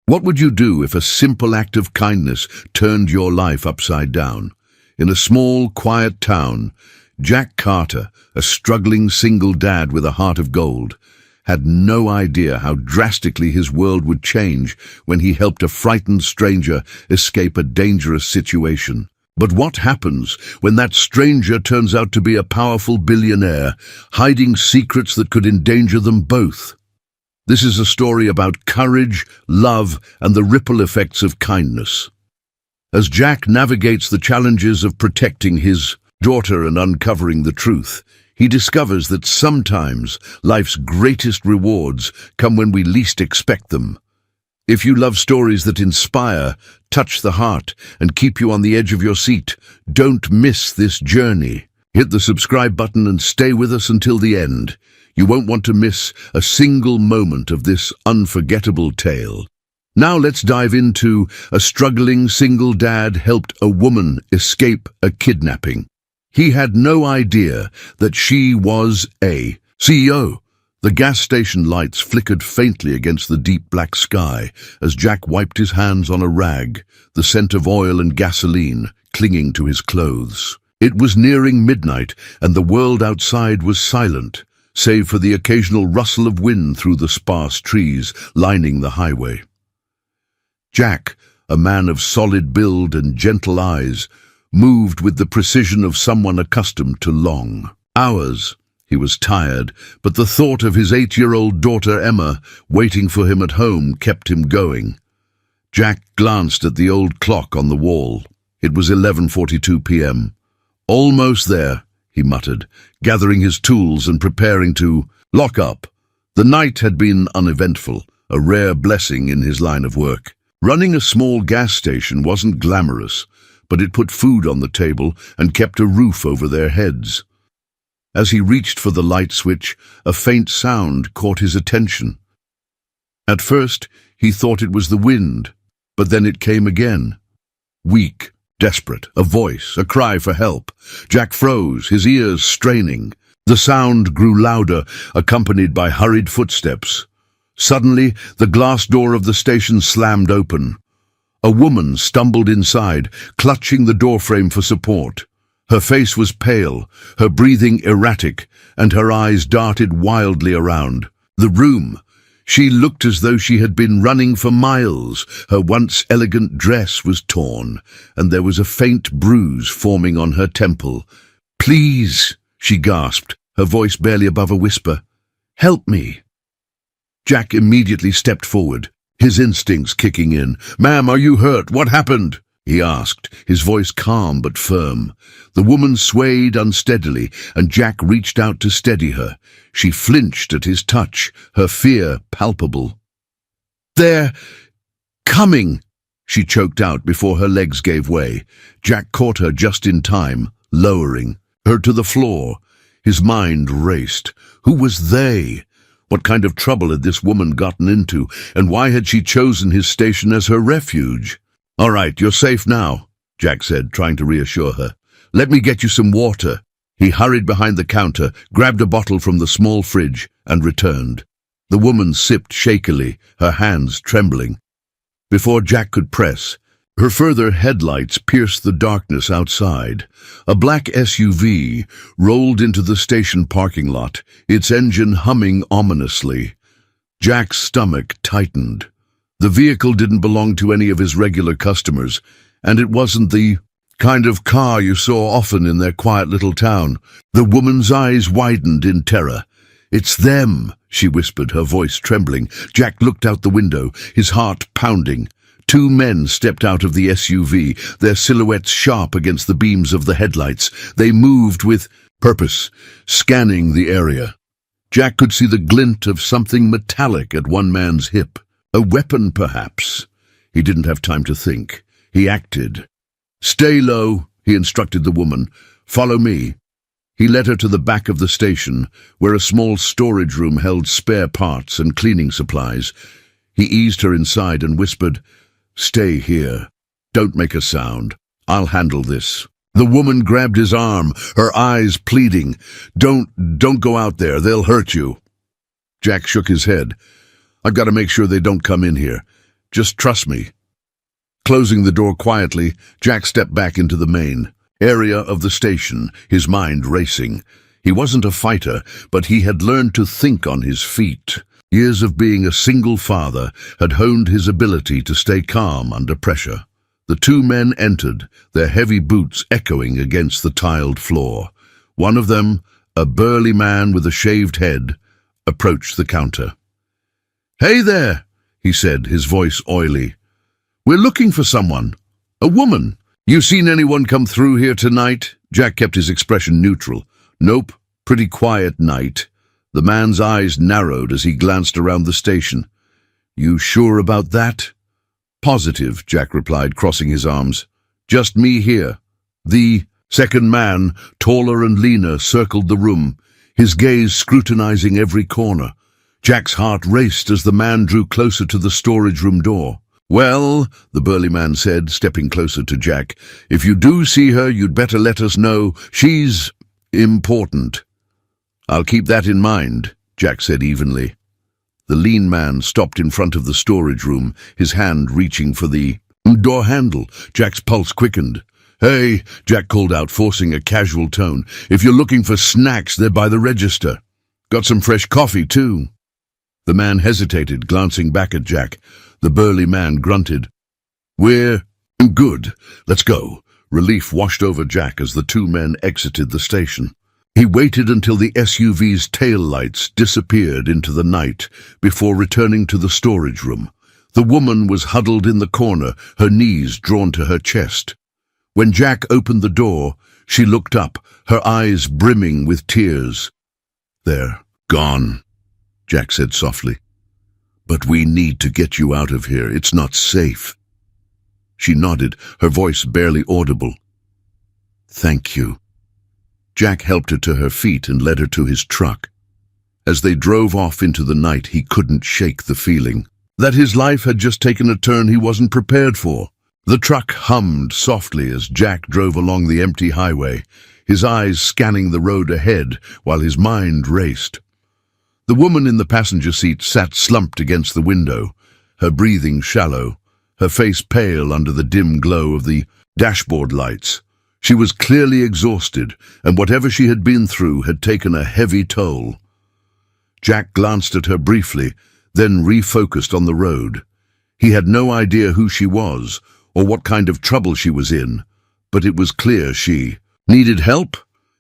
What would you do if a simple act of kindness turned your life upside down? In a small, quiet town, Jack Carter, a struggling single dad with a heart of gold, had no idea how drastically his world would change when he helped a frightened stranger escape a dangerous situation. But what happens when that stranger turns out to be a powerful billionaire, hiding secrets that could endanger them both? This is a story about courage, love, and the ripple effects of kindness. As Jack navigates the challenges of protecting his daughter and uncovering the truth, he discovers that sometimes life's greatest rewards come when we least expect them. If you love stories that inspire, touch the heart, and keep you on the edge of your seat, don't miss this journey. Hit the subscribe button and stay with us until the end. You won't want to miss a single moment of this unforgettable tale. Now let's dive into a struggling single dad helped a woman escape a kidnapping. He had no idea that she was a CEO. The gas station lights flickered faintly against the deep black sky as Jack wiped his hands on a rag, the scent of oil and gasoline clinging to his clothes. It was nearing midnight, and the world outside was silent, save for the occasional rustle of wind through the sparse trees lining the highway. Jack, a man of solid build and gentle eyes, moved with the precision of someone accustomed to long hours. He was tired, but the thought of his 8-year-old daughter Emma waiting for him at home kept him going. Jack glanced at the old clock on the wall. It was 11:42 p.m. "Almost there," he muttered, gathering his tools and preparing to lock up. The night had been uneventful, a rare blessing in his line of work. Running a small gas station wasn't glamorous, but it put food on the table and kept a roof over their heads. As he reached for the light switch, a faint sound caught his attention. At first, he thought it was the wind, but then it came again. Weak, desperate, a voice, a cry for help. Jack froze, his ears straining. The sound grew louder, accompanied by hurried footsteps. Suddenly, the glass door of the station slammed open. A woman stumbled inside, clutching the doorframe for support. Her face was pale, her breathing erratic, and her eyes darted wildly around the room. She looked as though she had been running for miles. Her once elegant dress was torn, and there was a faint bruise forming on her temple. "Please," she gasped, her voice barely above a whisper. "Help me." Jack immediately stepped forward, his instincts kicking in. "Ma'am, are you hurt? What happened?" he asked, his voice calm but firm. The woman swayed unsteadily, and Jack reached out to steady her. She flinched at his touch, her fear palpable. "They're coming," she choked out before her legs gave way. Jack caught her just in time, lowering her to the floor. His mind raced. Who was they? What kind of trouble had this woman gotten into, and why had she chosen his station as her refuge? "All right, you're safe now," Jack said, trying to reassure her. "Let me get you some water." He hurried behind the counter, grabbed a bottle from the small fridge, and returned. The woman sipped shakily, her hands trembling. Before Jack could press, her further headlights pierced the darkness outside. A black SUV rolled into the station parking lot, its engine humming ominously. Jack's stomach tightened. The vehicle didn't belong to any of his regular customers, and it wasn't the kind of car you saw often in their quiet little town. The woman's eyes widened in terror. "It's them," she whispered, her voice trembling. Jack looked out the window, his heart pounding. 2 men stepped out of the SUV, their silhouettes sharp against the beams of the headlights. They moved with purpose, scanning the area. Jack could see the glint of something metallic at one man's hip. A weapon, perhaps. He didn't have time to think. He acted. "Stay low," he instructed the woman. "Follow me." He led her to the back of the station, where a small storage room held spare parts and cleaning supplies. He eased her inside and whispered, "Stay here. Don't make a sound. I'll handle this." The woman grabbed his arm, her eyes pleading. Don't go out there. They'll hurt you." Jack shook his head. "I've got to make sure they don't come in here. Just trust me." Closing the door quietly, Jack stepped back into the main area of the station, his mind racing. He wasn't a fighter, but he had learned to think on his feet. Years of being a single father had honed his ability to stay calm under pressure. The two men entered, their heavy boots echoing against the tiled floor. One of them, a burly man with a shaved head, approached the counter. "Hey there," he said, his voice oily. "We're looking for someone. A woman. You seen anyone come through here tonight?" Jack kept his expression neutral. "Nope, pretty quiet night." The man's eyes narrowed as he glanced around the station. "You sure about that?" "Positive," Jack replied, crossing his arms. "Just me here." The second man, taller and leaner, circled the room, his gaze scrutinizing every corner. Jack's heart raced as the man drew closer to the storage room door. "Well," the burly man said, stepping closer to Jack, "if you do see her, you'd better let us know. She's important." "I'll keep that in mind," Jack said evenly. The lean man stopped in front of the storage room, his hand reaching for the door handle. Jack's pulse quickened. "Hey," Jack called out, forcing a casual tone. "If you're looking for snacks, they're by the register. Got some fresh coffee, too." The man hesitated, glancing back at Jack. The burly man grunted. "We're good. Let's go." Relief washed over Jack as the two men exited the station. He waited until the SUV's taillights disappeared into the night before returning to the storage room. The woman was huddled in the corner, her knees drawn to her chest. When Jack opened the door, she looked up, her eyes brimming with tears. "They're gone," Jack said softly. "But we need to get you out of here. It's not safe." She nodded, her voice barely audible. "Thank you." Jack helped her to her feet and led her to his truck. As they drove off into the night, he couldn't shake the feeling that his life had just taken a turn he wasn't prepared for. The truck hummed softly as Jack drove along the empty highway, his eyes scanning the road ahead while his mind raced. The woman in the passenger seat sat slumped against the window, her breathing shallow, her face pale under the dim glow of the dashboard lights. She was clearly exhausted, and whatever she had been through had taken a heavy toll. Jack glanced at her briefly, then refocused on the road. He had no idea who she was, or what kind of trouble she was in, but it was clear she needed help,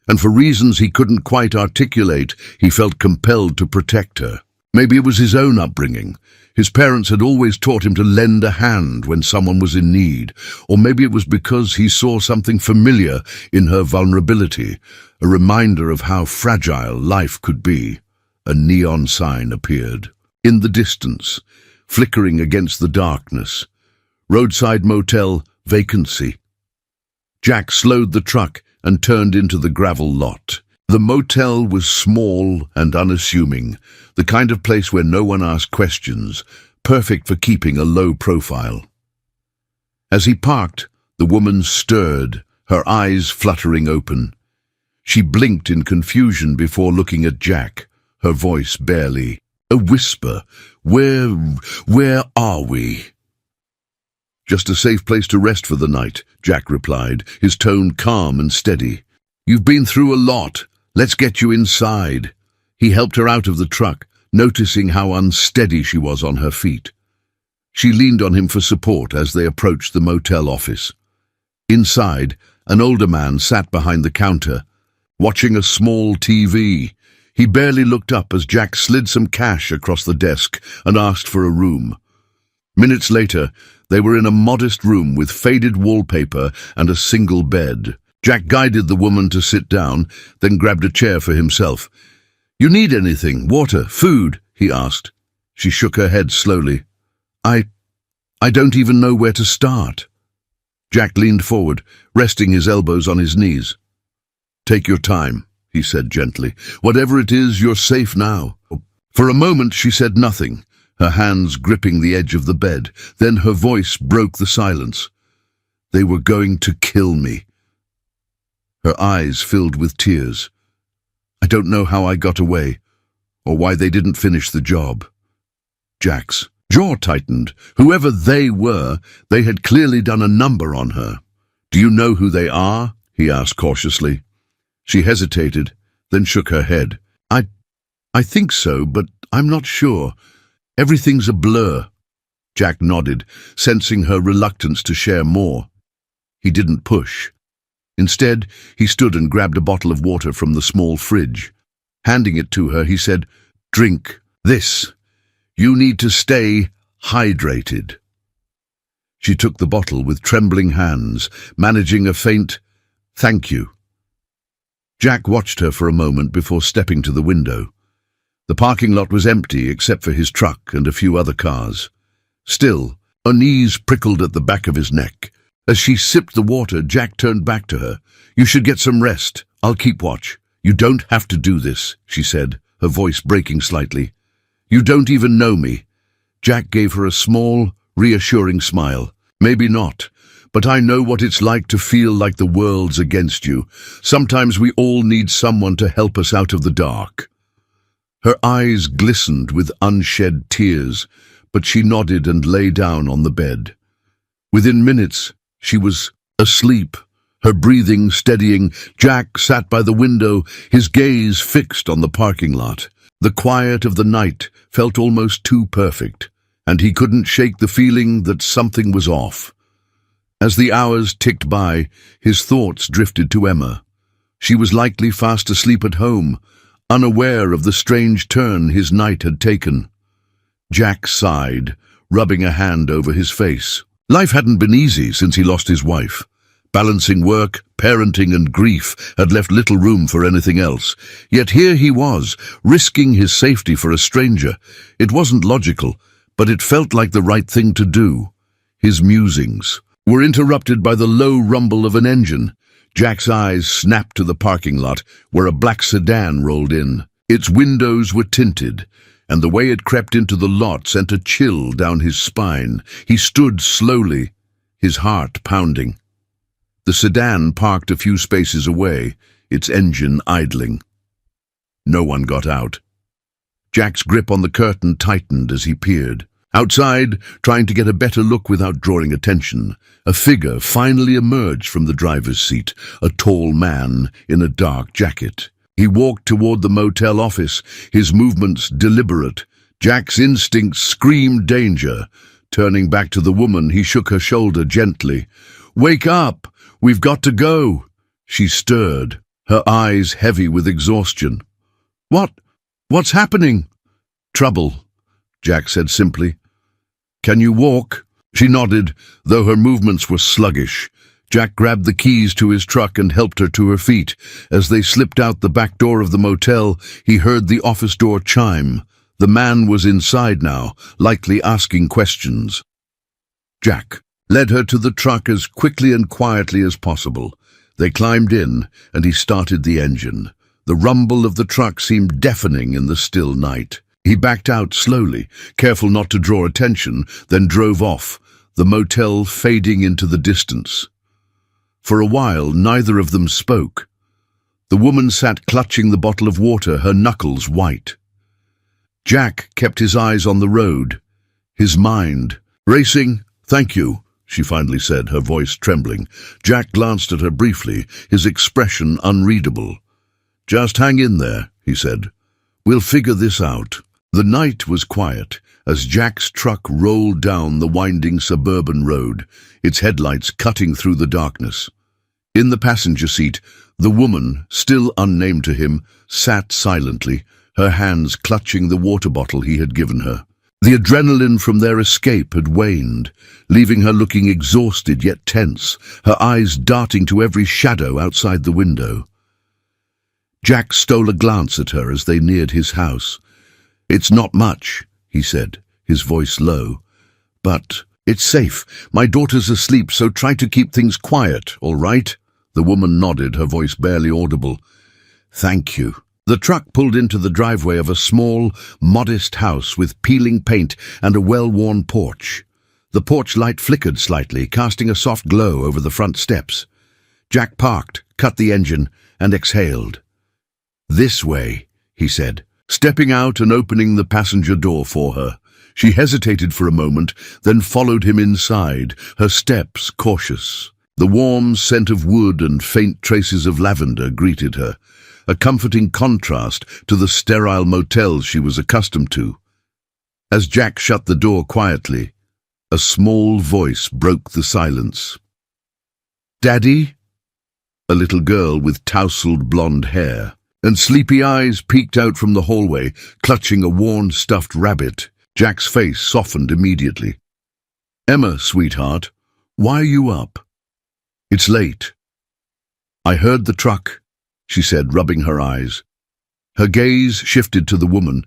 and for reasons he couldn't quite articulate, he felt compelled to protect her. Maybe it was his own upbringing. His parents had always taught him to lend a hand when someone was in need, or maybe it was because he saw something familiar in her vulnerability, a reminder of how fragile life could be. A neon sign appeared. In the distance, flickering against the darkness. Roadside motel, vacancy. Jack slowed the truck and turned into the gravel lot. The motel was small and unassuming, the kind of place where no one asked questions, perfect for keeping a low profile. As he parked, the woman stirred, her eyes fluttering open. She blinked in confusion before looking at Jack, her voice barely a whisper. Where are we?" "Just a safe place to rest for the night," Jack replied, his tone calm and steady. "You've been through a lot. Let's get you inside." He helped her out of the truck, noticing how unsteady she was on her feet. She leaned on him for support as they approached the motel office. Inside, an older man sat behind the counter, watching a small TV. He barely looked up as Jack slid some cash across the desk and asked for a room. Minutes later, they were in a modest room with faded wallpaper and a single bed. Jack guided the woman to sit down, then grabbed a chair for himself. "You need anything? Water? Food?" he asked. She shook her head slowly. I don't even know where to start." Jack leaned forward, resting his elbows on his knees. "Take your time," he said gently. "Whatever it is, you're safe now." For a moment she said nothing, her hands gripping the edge of the bed. Then her voice broke the silence. "They were going to kill me." Her eyes filled with tears. "I don't know how I got away, or why they didn't finish the job." Jack's Jaw tightened. Whoever they were, they had clearly done a number on her. "Do you know who they are?" he asked cautiously. She hesitated, then shook her head. I think so, but I'm not sure. Everything's a blur." Jack nodded, sensing her reluctance to share more. He didn't push. Instead, he stood and grabbed a bottle of water from the small fridge. Handing it to her, he said, "Drink this. You need to stay hydrated." She took the bottle with trembling hands, managing a faint, "Thank you." Jack watched her for a moment before stepping to the window. The parking lot was empty except for his truck and a few other cars. Still, unease prickled at the back of his neck. As she sipped the water, Jack turned back to her. "You should get some rest. I'll keep watch." "You don't have to do this," she said, her voice breaking slightly. "You don't even know me." Jack gave her a small, reassuring smile. "Maybe not, but I know what it's like to feel like the world's against you. Sometimes we all need someone to help us out of the dark." Her eyes glistened with unshed tears, but she nodded and lay down on the bed. Within minutes, she was asleep, her breathing steadying. Jack sat by the window, his gaze fixed on the parking lot. The quiet of the night felt almost too perfect, and he couldn't shake the feeling that something was off. As the hours ticked by, his thoughts drifted to Emma. She was likely fast asleep at home, unaware of the strange turn his night had taken. Jack sighed, rubbing a hand over his face. Life hadn't been easy since he lost his wife. Balancing work, parenting, and grief had left little room for anything else. Yet here he was, risking his safety for a stranger. It wasn't logical, but it felt like the right thing to do. His musings were interrupted by the low rumble of an engine. Jack's eyes snapped to the parking lot, where a black sedan rolled in. Its windows were tinted, and the way it crept into the lot sent a chill down his spine. He stood slowly, his heart pounding. The sedan parked a few spaces away, its engine idling. No one got out. Jack's grip on the curtain tightened as he peered. Outside, trying to get a better look without drawing attention, a figure finally emerged from the driver's seat, a tall man in a dark jacket. He walked toward the motel office, his movements deliberate. Jack's instincts screamed danger. Turning back to the woman, he shook her shoulder gently. "Wake up! We've got to go!" She stirred, her eyes heavy with exhaustion. What's happening?" "Trouble," Jack said simply. "Can you walk?" She nodded, though her movements were sluggish. Jack grabbed the keys to his truck and helped her to her feet. As they slipped out the back door of the motel, he heard the office door chime. The man was inside now, likely asking questions. Jack led her to the truck as quickly and quietly as possible. They climbed in, and he started the engine. The rumble of the truck seemed deafening in the still night. He backed out slowly, careful not to draw attention, then drove off, the motel fading into the distance. For a while, neither of them spoke. The woman sat clutching the bottle of water, her knuckles white. Jack kept his eyes on the road, his mind racing. "Thank you," she finally said, her voice trembling. Jack glanced at her briefly, his expression unreadable. "Just hang in there," he said. "We'll figure this out." The night was quiet as Jack's truck rolled down the winding suburban road, its headlights cutting through the darkness. In the passenger seat, the woman, still unnamed to him, sat silently, her hands clutching the water bottle he had given her. The adrenaline from their escape had waned, leaving her looking exhausted yet tense, her eyes darting to every shadow outside the window. Jack stole a glance at her as they neared his house. "It's not much," he said, his voice low. "But it's safe. My daughter's asleep, so try to keep things quiet, all right?" The woman nodded, her voice barely audible. "Thank you." The truck pulled into the driveway of a small, modest house with peeling paint and a well-worn porch. The porch light flickered slightly, casting a soft glow over the front steps. Jack parked, cut the engine, and exhaled. "This way," he said, stepping out and opening the passenger door for her. She hesitated for a moment, then followed him inside, her steps cautious. The warm scent of wood and faint traces of lavender greeted her, a comforting contrast to the sterile motels she was accustomed to. As Jack shut the door quietly, a small voice broke the silence. "Daddy?" A little girl with tousled blonde hair and sleepy eyes peeked out from the hallway, clutching a worn stuffed rabbit. Jack's face softened immediately. "Emma, sweetheart, why are you up?" "It's late." "I heard the truck," she said, rubbing her eyes. Her gaze shifted to the woman,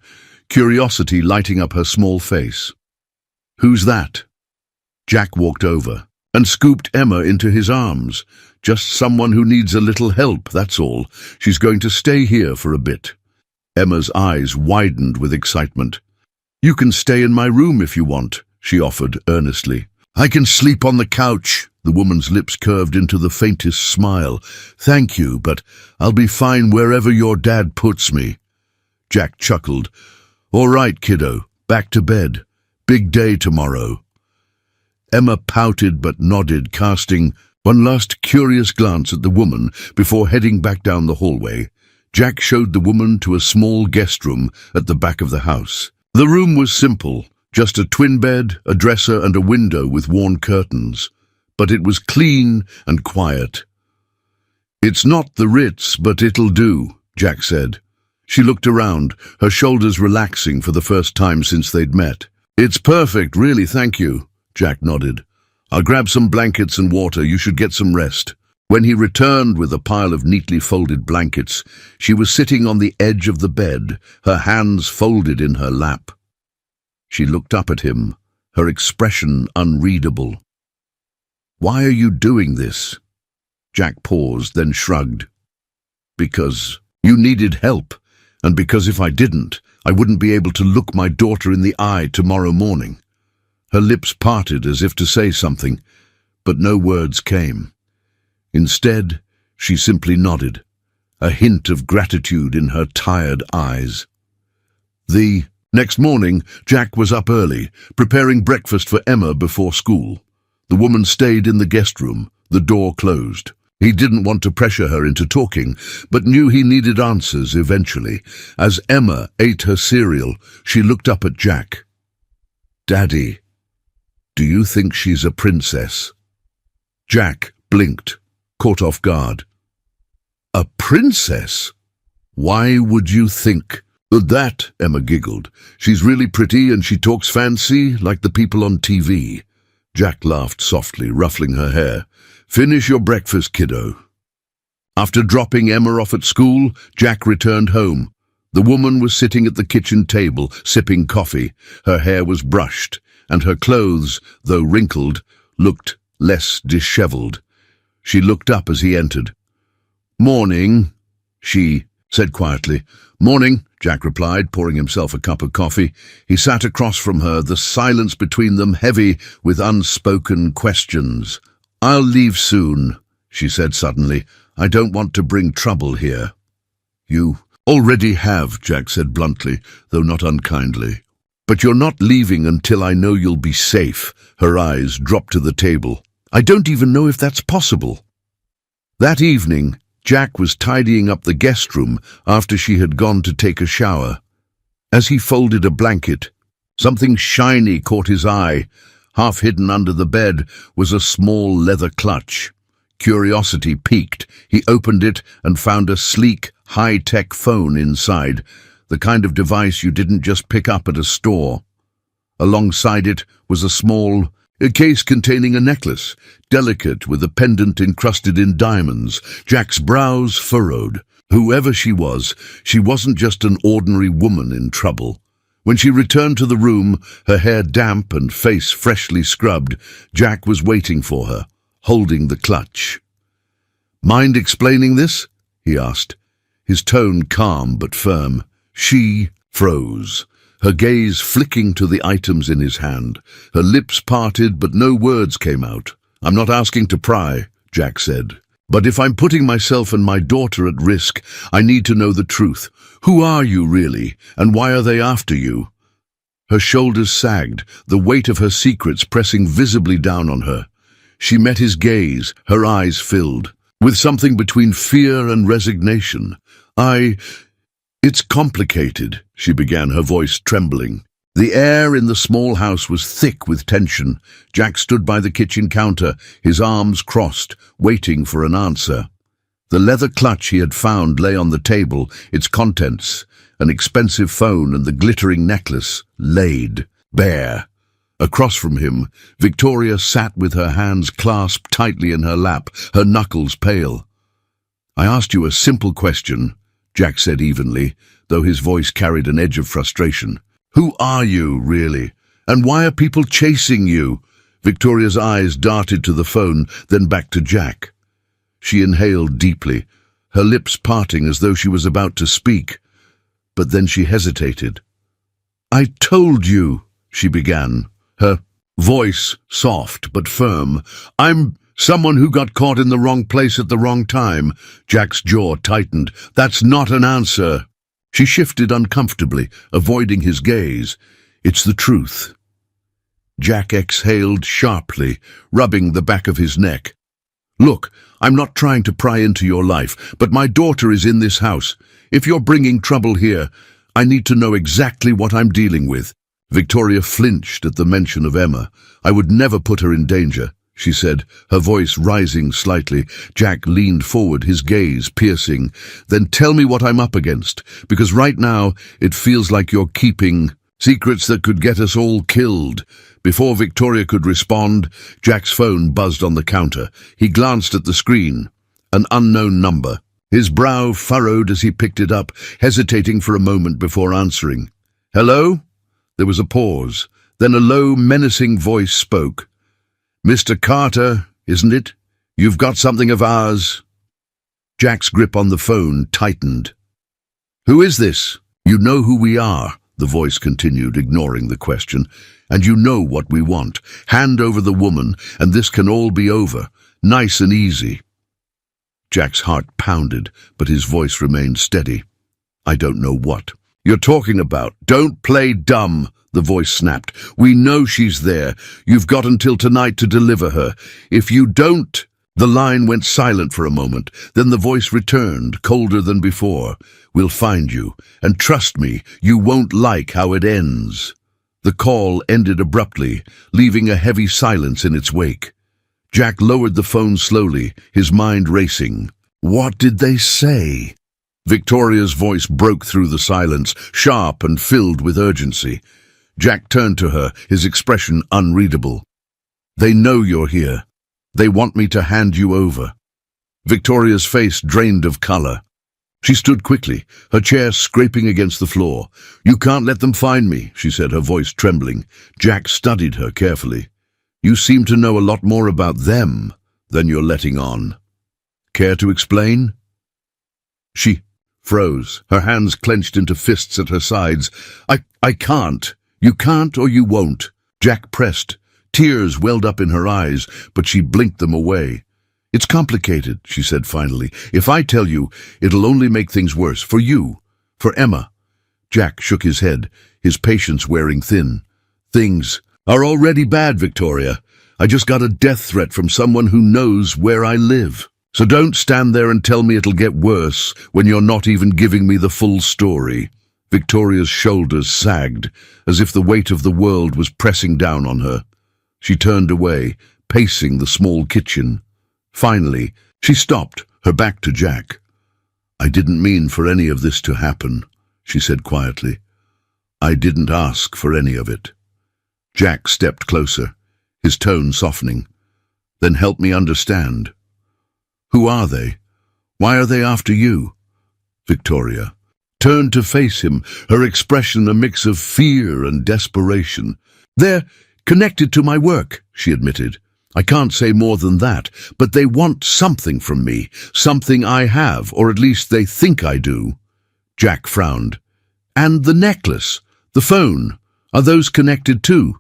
curiosity lighting up her small face. "Who's that?" Jack walked over and scooped Emma into his arms. "Just someone who needs a little help, that's all. She's going to stay here for a bit." Emma's eyes widened with excitement. "You can stay in my room if you want," she offered earnestly. "I can sleep on the couch." The woman's lips curved into the faintest smile. "Thank you, but I'll be fine wherever your dad puts me." Jack chuckled. "All right, kiddo, back to bed. Big day tomorrow." Emma pouted but nodded, casting one last curious glance at the woman before heading back down the hallway. Jack showed the woman to a small guest room at the back of the house. The room was simple, just a twin bed, a dresser and a window with worn curtains. But it was clean and quiet. "It's not the Ritz, but it'll do," Jack said. She looked around, her shoulders relaxing for the first time since they'd met. "It's perfect, really, thank you," Jack nodded. "I'll grab some blankets and water. You should get some rest." When he returned with a pile of neatly folded blankets, she was sitting on the edge of the bed, her hands folded in her lap. She looked up at him, her expression unreadable. "Why are you doing this?" Jack paused, then shrugged. "Because you needed help, and because if I didn't, I wouldn't be able to look my daughter in the eye tomorrow morning." Her lips parted as if to say something, but no words came. Instead, she simply nodded, a hint of gratitude in her tired eyes. The next morning, Jack was up early, preparing breakfast for Emma before school. The woman stayed in the guest room, the door closed. He didn't want to pressure her into talking, but knew he needed answers eventually. As Emma ate her cereal, she looked up at Jack. "Daddy, do you think she's a princess?" Jack blinked, caught off guard. "A princess? Why would you think that?" Emma giggled. "She's really pretty and she talks fancy, like the people on TV." Jack laughed softly, ruffling her hair. "Finish your breakfast, kiddo." After dropping Emma off at school, Jack returned home. The woman was sitting at the kitchen table, sipping coffee. Her hair was brushed, and her clothes, though wrinkled, looked less disheveled. She looked up as he entered. "Morning," she said quietly. "Morning," Jack replied, pouring himself a cup of coffee. He sat across from her, the silence between them heavy with unspoken questions. "I'll leave soon," she said suddenly. "I don't want to bring trouble here." "You already have," Jack said bluntly, though not unkindly. "But you're not leaving until I know you'll be safe." Her eyes dropped to the table. "I don't even know if that's possible." That evening, Jack was tidying up the guest room after she had gone to take a shower. As he folded a blanket, something shiny caught his eye. Half hidden under the bed was a small leather clutch. Curiosity piqued. He opened it and found a sleek, high-tech phone inside, the kind of device you didn't just pick up at a store. Alongside it was a case containing a necklace, delicate with a pendant encrusted in diamonds. Jack's brows furrowed. Whoever she wasn't just an ordinary woman in trouble. When she returned to the room, her hair damp and face freshly scrubbed, Jack was waiting for her, holding the clutch. "Mind explaining this?" he asked, his tone calm but firm. She froze, her gaze flicking to the items in his hand. Her lips parted, but no words came out. "I'm not asking to pry," Jack said. "But if I'm putting myself and my daughter at risk, I need to know the truth. Who are you really, and why are they after you?" Her shoulders sagged, the weight of her secrets pressing visibly down on her. She met his gaze, her eyes filled, with something between fear and resignation. It's complicated, she began, her voice trembling. The air in the small house was thick with tension. Jack stood by the kitchen counter, his arms crossed, waiting for an answer. The leather clutch he had found lay on the table, its contents, an expensive phone and the glittering necklace, laid bare. Across from him, Victoria sat with her hands clasped tightly in her lap, her knuckles pale. "I asked you a simple question," Jack said evenly, though his voice carried an edge of frustration. "Who are you, really? And why are people chasing you?" Victoria's eyes darted to the phone, then back to Jack. She inhaled deeply, her lips parting as though she was about to speak. But then she hesitated. "I told you," she began, her voice soft but firm. "I'm someone who got caught in the wrong place at the wrong time." Jack's jaw tightened. "That's not an answer." She shifted uncomfortably, avoiding his gaze. "It's the truth." Jack exhaled sharply, rubbing the back of his neck. "Look, I'm not trying to pry into your life, but my daughter is in this house. If you're bringing trouble here, I need to know exactly what I'm dealing with." Victoria flinched at the mention of Emma. "I would never put her in danger," she said, her voice rising slightly. Jack leaned forward, his gaze piercing. "Then tell me what I'm up against, because right now it feels like you're keeping secrets that could get us all killed." Before Victoria could respond, Jack's phone buzzed on the counter. He glanced at the screen. An unknown number. His brow furrowed as he picked it up, hesitating for a moment before answering. "Hello?" There was a pause. Then a low, menacing voice spoke. "Mr. Carter, isn't it? You've got something of ours." Jack's grip on the phone tightened. "Who is this?" "You know who we are," the voice continued, ignoring the question. "And you know what we want. Hand over the woman, and this can all be over. Nice and easy." Jack's heart pounded, but his voice remained steady. "I don't know what you're talking about. Don't play dumb," the voice snapped. "We know she's there. You've got until tonight to deliver her. If you don't—" The line went silent for a moment. Then the voice returned, colder than before. "We'll find you. And trust me, you won't like how it ends." The call ended abruptly, leaving a heavy silence in its wake. Jack lowered the phone slowly, his mind racing. What did they say? Victoria's voice broke through the silence, sharp and filled with urgency. Jack turned to her, his expression unreadable. "They know you're here. They want me to hand you over." Victoria's face drained of color. She stood quickly, her chair scraping against the floor. "You can't let them find me," she said, her voice trembling. Jack studied her carefully. "You seem to know a lot more about them than you're letting on. Care to explain?" She froze, her hands clenched into fists at her sides. I can't. You can't or you won't." Jack pressed. Tears welled up in her eyes, but she blinked them away. "It's complicated," she said finally. "If I tell you, it'll only make things worse. For you. For Emma." Jack shook his head, his patience wearing thin. "Things are already bad, Victoria. I just got a death threat from someone who knows where I live. So don't stand there and tell me it'll get worse when you're not even giving me the full story." Victoria's shoulders sagged, as if the weight of the world was pressing down on her. She turned away, pacing the small kitchen. Finally, she stopped, her back to Jack. "I didn't mean for any of this to happen," she said quietly. "I didn't ask for any of it." Jack stepped closer, his tone softening. "Then help me understand. Who are they? Why are they after you?" Victoria turned to face him, her expression a mix of fear and desperation. "They're connected to my work," she admitted. "I can't say more than that, but they want something from me, something I have, or at least they think I do." Jack frowned. "And the necklace, the phone, are those connected too?"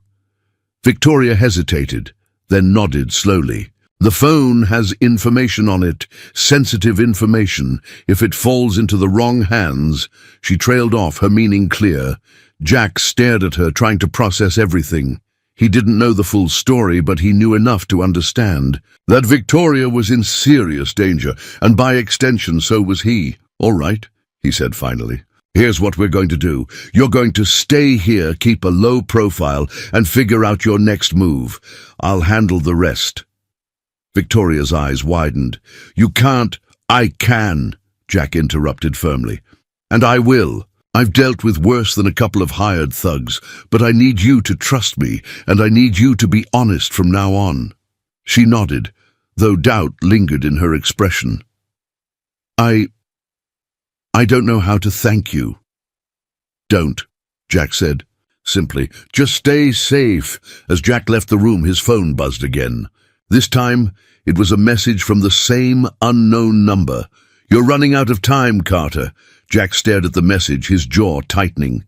Victoria hesitated, then nodded slowly. "The phone has information on it, sensitive information. If it falls into the wrong hands—" She trailed off, her meaning clear. Jack stared at her, trying to process everything. He didn't know the full story, but he knew enough to understand that Victoria was in serious danger, and by extension so was he. "All right," he said finally. "Here's what we're going to do. You're going to stay here, keep a low profile, and figure out your next move. I'll handle the rest." Victoria's eyes widened. "You can't." "I can," Jack interrupted firmly. "And I will. I've dealt with worse than a couple of hired thugs, but I need you to trust me, and I need you to be honest from now on." She nodded, though doubt lingered in her expression. I don't know how to thank you." "Don't," Jack said, simply. "Just stay safe." As Jack left the room, his phone buzzed again. This time, it was a message from the same unknown number. "You're running out of time, Carter." Jack stared at the message, his jaw tightening.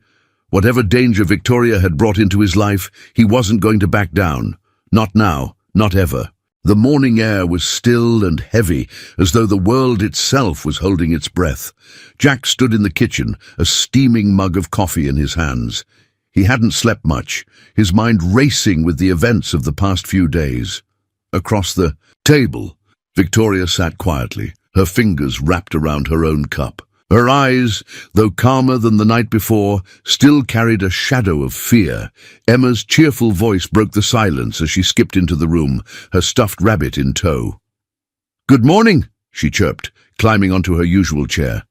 Whatever danger Victoria had brought into his life, he wasn't going to back down. Not now, not ever. The morning air was still and heavy, as though the world itself was holding its breath. Jack stood in the kitchen, a steaming mug of coffee in his hands. He hadn't slept much, his mind racing with the events of the past few days. Across the table, Victoria sat quietly, her fingers wrapped around her own cup. Her eyes, though calmer than the night before, still carried a shadow of fear. Emma's cheerful voice broke the silence as she skipped into the room, her stuffed rabbit in tow. "Good morning," she chirped, climbing onto her usual chair.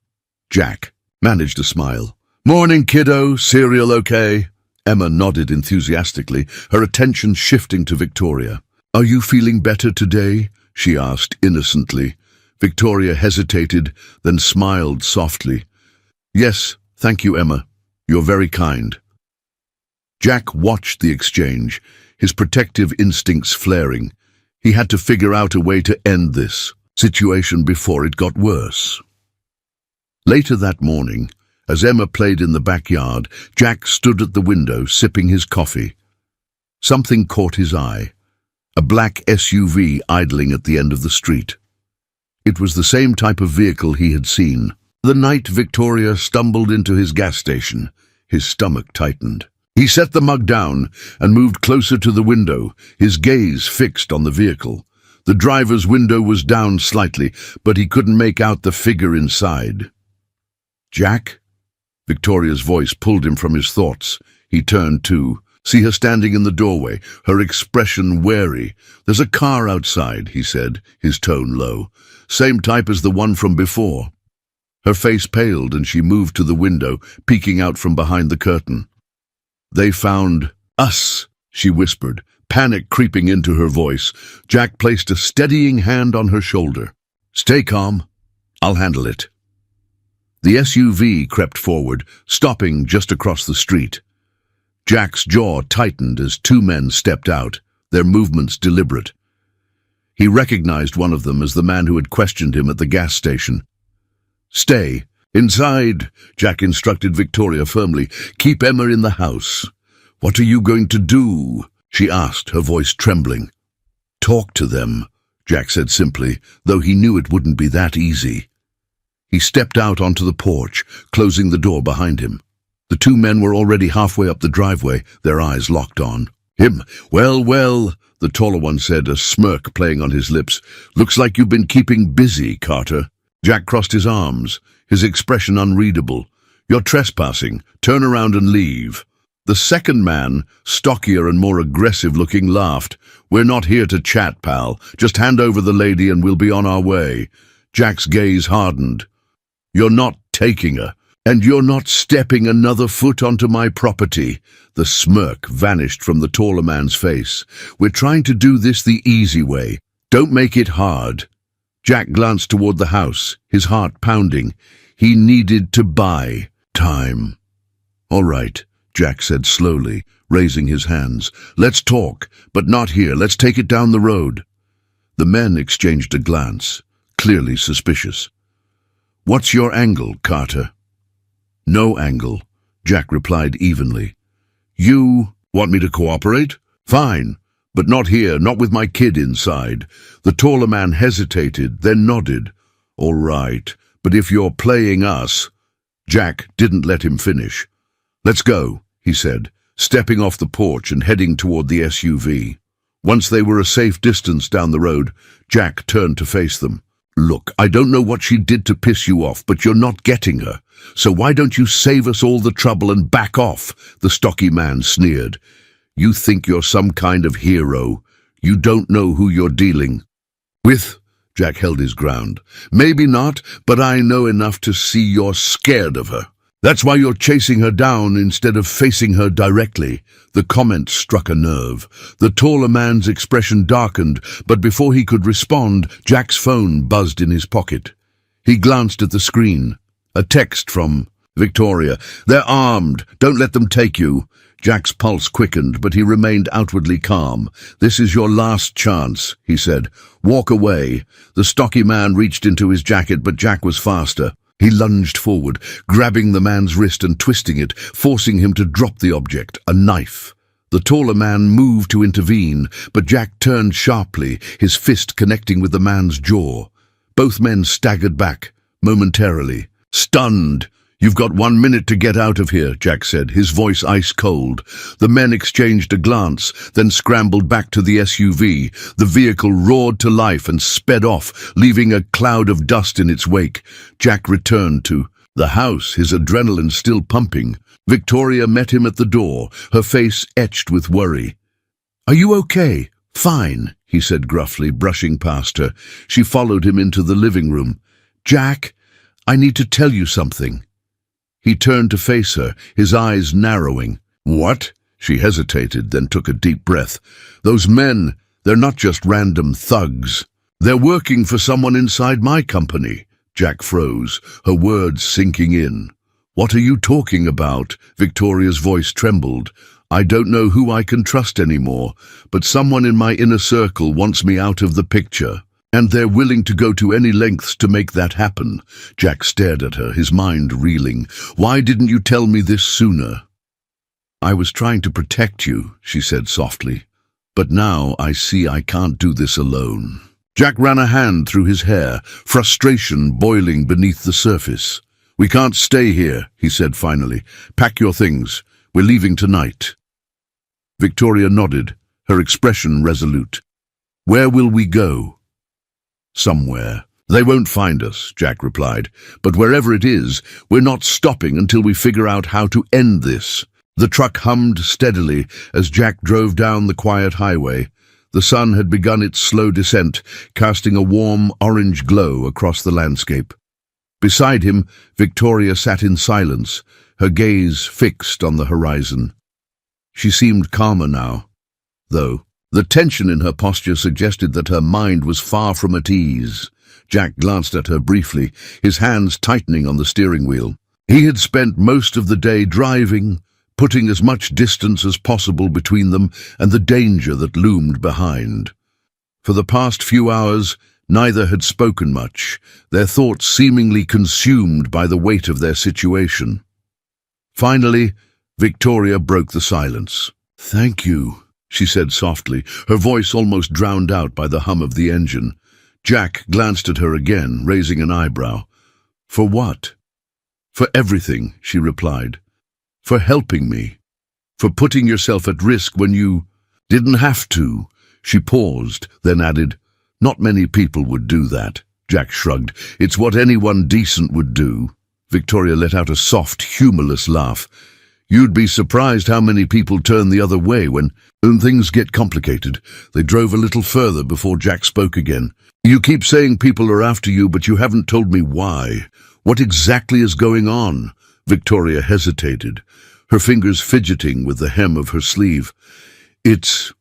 Jack managed a smile. "Morning, kiddo. Cereal okay?" Emma nodded enthusiastically, her attention shifting to Victoria. "Are you feeling better today?" she asked innocently. Victoria hesitated, then smiled softly. "Yes, thank you, Emma. You're very kind." Jack watched the exchange, his protective instincts flaring. He had to figure out a way to end this situation before it got worse. Later that morning, as Emma played in the backyard, Jack stood at the window, sipping his coffee. Something caught his eye. A black SUV idling at the end of the street. It was the same type of vehicle he had seen the night Victoria stumbled into his gas station. His stomach tightened. He set the mug down and moved closer to the window, his gaze fixed on the vehicle. The driver's window was down slightly, but he couldn't make out the figure inside. "Jack?" Victoria's voice pulled him from his thoughts. He turned to see her standing in the doorway, her expression wary. "There's a car outside," he said, his tone low. "Same type as the one from before." Her face paled and she moved to the window, peeking out from behind the curtain. "They found us," she whispered, panic creeping into her voice. Jack placed a steadying hand on her shoulder. "Stay calm. I'll handle it." The SUV crept forward, stopping just across the street. Jack's jaw tightened as two men stepped out, their movements deliberate. He recognized one of them as the man who had questioned him at the gas station. "Stay inside," Jack instructed Victoria firmly. "Keep Emma in the house." "What are you going to do?" she asked, her voice trembling. "Talk to them," Jack said simply, though he knew it wouldn't be that easy. He stepped out onto the porch, closing the door behind him. The two men were already halfway up the driveway, their eyes locked on him. Well, the taller one said, a smirk playing on his lips. "Looks like you've been keeping busy, Carter." Jack crossed his arms, his expression unreadable. "You're trespassing. Turn around and leave." The second man, stockier and more aggressive-looking, laughed. "We're not here to chat, pal. Just hand over the lady and we'll be on our way." Jack's gaze hardened. "You're not taking her. And you're not stepping another foot onto my property." The smirk vanished from the taller man's face. "We're trying to do this the easy way. Don't make it hard." Jack glanced toward the house, his heart pounding. He needed to buy time. "All right," Jack said slowly, raising his hands. "Let's talk, but not here. Let's take it down the road." The men exchanged a glance, clearly suspicious. "What's your angle, Carter?" "No angle," Jack replied evenly. "You want me to cooperate? Fine, but not here, not with my kid inside." The taller man hesitated, then nodded. "All right, but if you're playing us..." Jack didn't let him finish. "Let's go," he said, stepping off the porch and heading toward the SUV. Once they were a safe distance down the road, Jack turned to face them. "Look, I don't know what she did to piss you off, but you're not getting her. So why don't you save us all the trouble and back off?" the stocky man sneered. "You think you're some kind of hero. You don't know who you're dealing with." Jack held his ground. "Maybe not, but I know enough to see you're scared of her. That's why you're chasing her down instead of facing her directly." The comment struck a nerve. The taller man's expression darkened, but before he could respond, Jack's phone buzzed in his pocket. He glanced at the screen. A text from Victoria. "They're armed. Don't let them take you." Jack's pulse quickened, but he remained outwardly calm. "This is your last chance," he said. "Walk away." The stocky man reached into his jacket, but Jack was faster. He lunged forward, grabbing the man's wrist and twisting it, forcing him to drop the object, a knife. The taller man moved to intervene, but Jack turned sharply, his fist connecting with the man's jaw. Both men staggered back, momentarily. "Stunned. You've got 1 minute to get out of here," Jack said, his voice ice-cold. The men exchanged a glance, then scrambled back to the SUV. The vehicle roared to life and sped off, leaving a cloud of dust in its wake. Jack returned to the house, his adrenaline still pumping. Victoria met him at the door, her face etched with worry. "Are you okay?" "Fine," he said gruffly, brushing past her. She followed him into the living room. "Jack, I need to tell you something." He turned to face her, his eyes narrowing. "What?" She hesitated, then took a deep breath. "Those men, they're not just random thugs. They're working for someone inside my company." Jack froze, her words sinking in. "What are you talking about?" Victoria's voice trembled. "I don't know who I can trust anymore, but someone in my inner circle wants me out of the picture. And they're willing to go to any lengths to make that happen." Jack stared at her, his mind reeling. "Why didn't you tell me this sooner?" "I was trying to protect you," she said softly. "But now I see I can't do this alone." Jack ran a hand through his hair, frustration boiling beneath the surface. "We can't stay here," he said finally. "Pack your things. We're leaving tonight." Victoria nodded, her expression resolute. "Where will we go?" "Somewhere. They won't find us," Jack replied. "But wherever it is, we're not stopping until we figure out how to end this." The truck hummed steadily as Jack drove down the quiet highway. The sun had begun its slow descent, casting a warm orange glow across the landscape. Beside him, Victoria sat in silence, her gaze fixed on the horizon. She seemed calmer now, though. The tension in her posture suggested that her mind was far from at ease. Jack glanced at her briefly, his hands tightening on the steering wheel. He had spent most of the day driving, putting as much distance as possible between them and the danger that loomed behind. For the past few hours, neither had spoken much, their thoughts seemingly consumed by the weight of their situation. Finally, Victoria broke the silence. "Thank you," she said softly, her voice almost drowned out by the hum of the engine. Jack glanced at her again, raising an eyebrow. "For what?" "For everything," she replied. "For helping me. For putting yourself at risk when you didn't have to." She paused, then added, "Not many people would do that." Jack shrugged. "It's what anyone decent would do." Victoria let out a soft, humorless laugh. "You'd be surprised how many people turn the other way when things get complicated." They drove a little further before Jack spoke again. "You keep saying people are after you, but you haven't told me why. What exactly is going on?" Victoria hesitated, her fingers fidgeting with the hem of her sleeve. "It's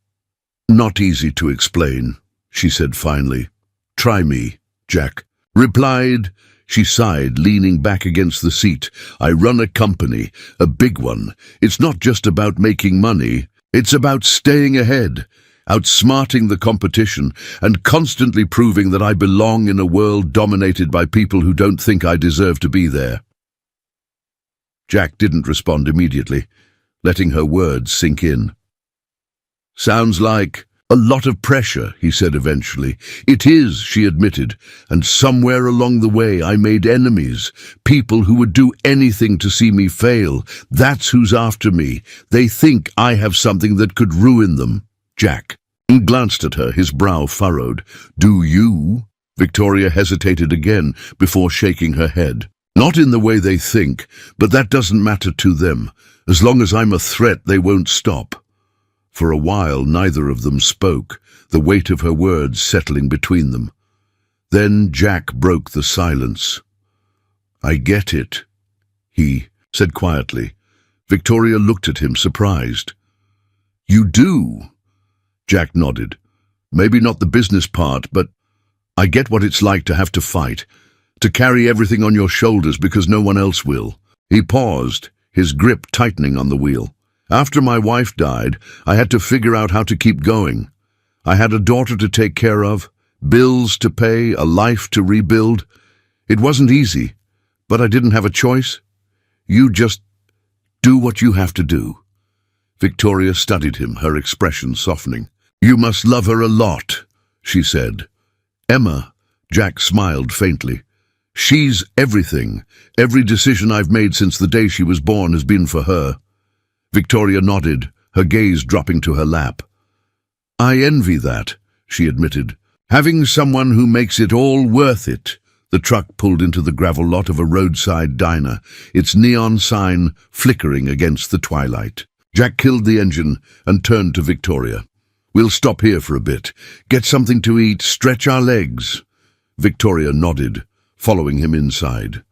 not easy to explain," she said finally. "Try me," Jack replied. She sighed, leaning back against the seat. "I run a company, a big one. It's not just about making money. It's about staying ahead, outsmarting the competition, and constantly proving that I belong in a world dominated by people who don't think I deserve to be there." Jack didn't respond immediately, letting her words sink in. "Sounds like A lot of pressure, he said eventually. It is, she admitted, and somewhere along the way I made enemies, people who would do anything to see me fail. That's who's after me. They think I have something that could ruin them. Jack glanced at her, his brow furrowed. Do you? Victoria hesitated again before shaking her head. Not in the way they think, but that doesn't matter to them. As long as I'm a threat, they won't stop. For a while, neither of them spoke, the weight of her words settling between them. Then Jack broke the silence. I get it, he said quietly. Victoria looked at him, surprised. You do? Jack nodded. Maybe not the business part, but I get what it's like to have to fight, to carry everything on your shoulders because no one else will. He paused, his grip tightening on the wheel. After my wife died, I had to figure out how to keep going. I had a daughter to take care of, bills to pay, a life to rebuild. It wasn't easy, but I didn't have a choice. You just do what you have to do. Victoria studied him, her expression softening. You must love her a lot, she said. Emma, Jack smiled faintly. She's everything. Every decision I've made since the day she was born has been for her. Victoria nodded, her gaze dropping to her lap. I envy that, she admitted. Having someone who makes it all worth it. The truck pulled into the gravel lot of a roadside diner, its neon sign flickering against the twilight. Jack killed the engine and turned to Victoria. We'll stop here for a bit, get something to eat, stretch our legs. Victoria nodded, following him inside.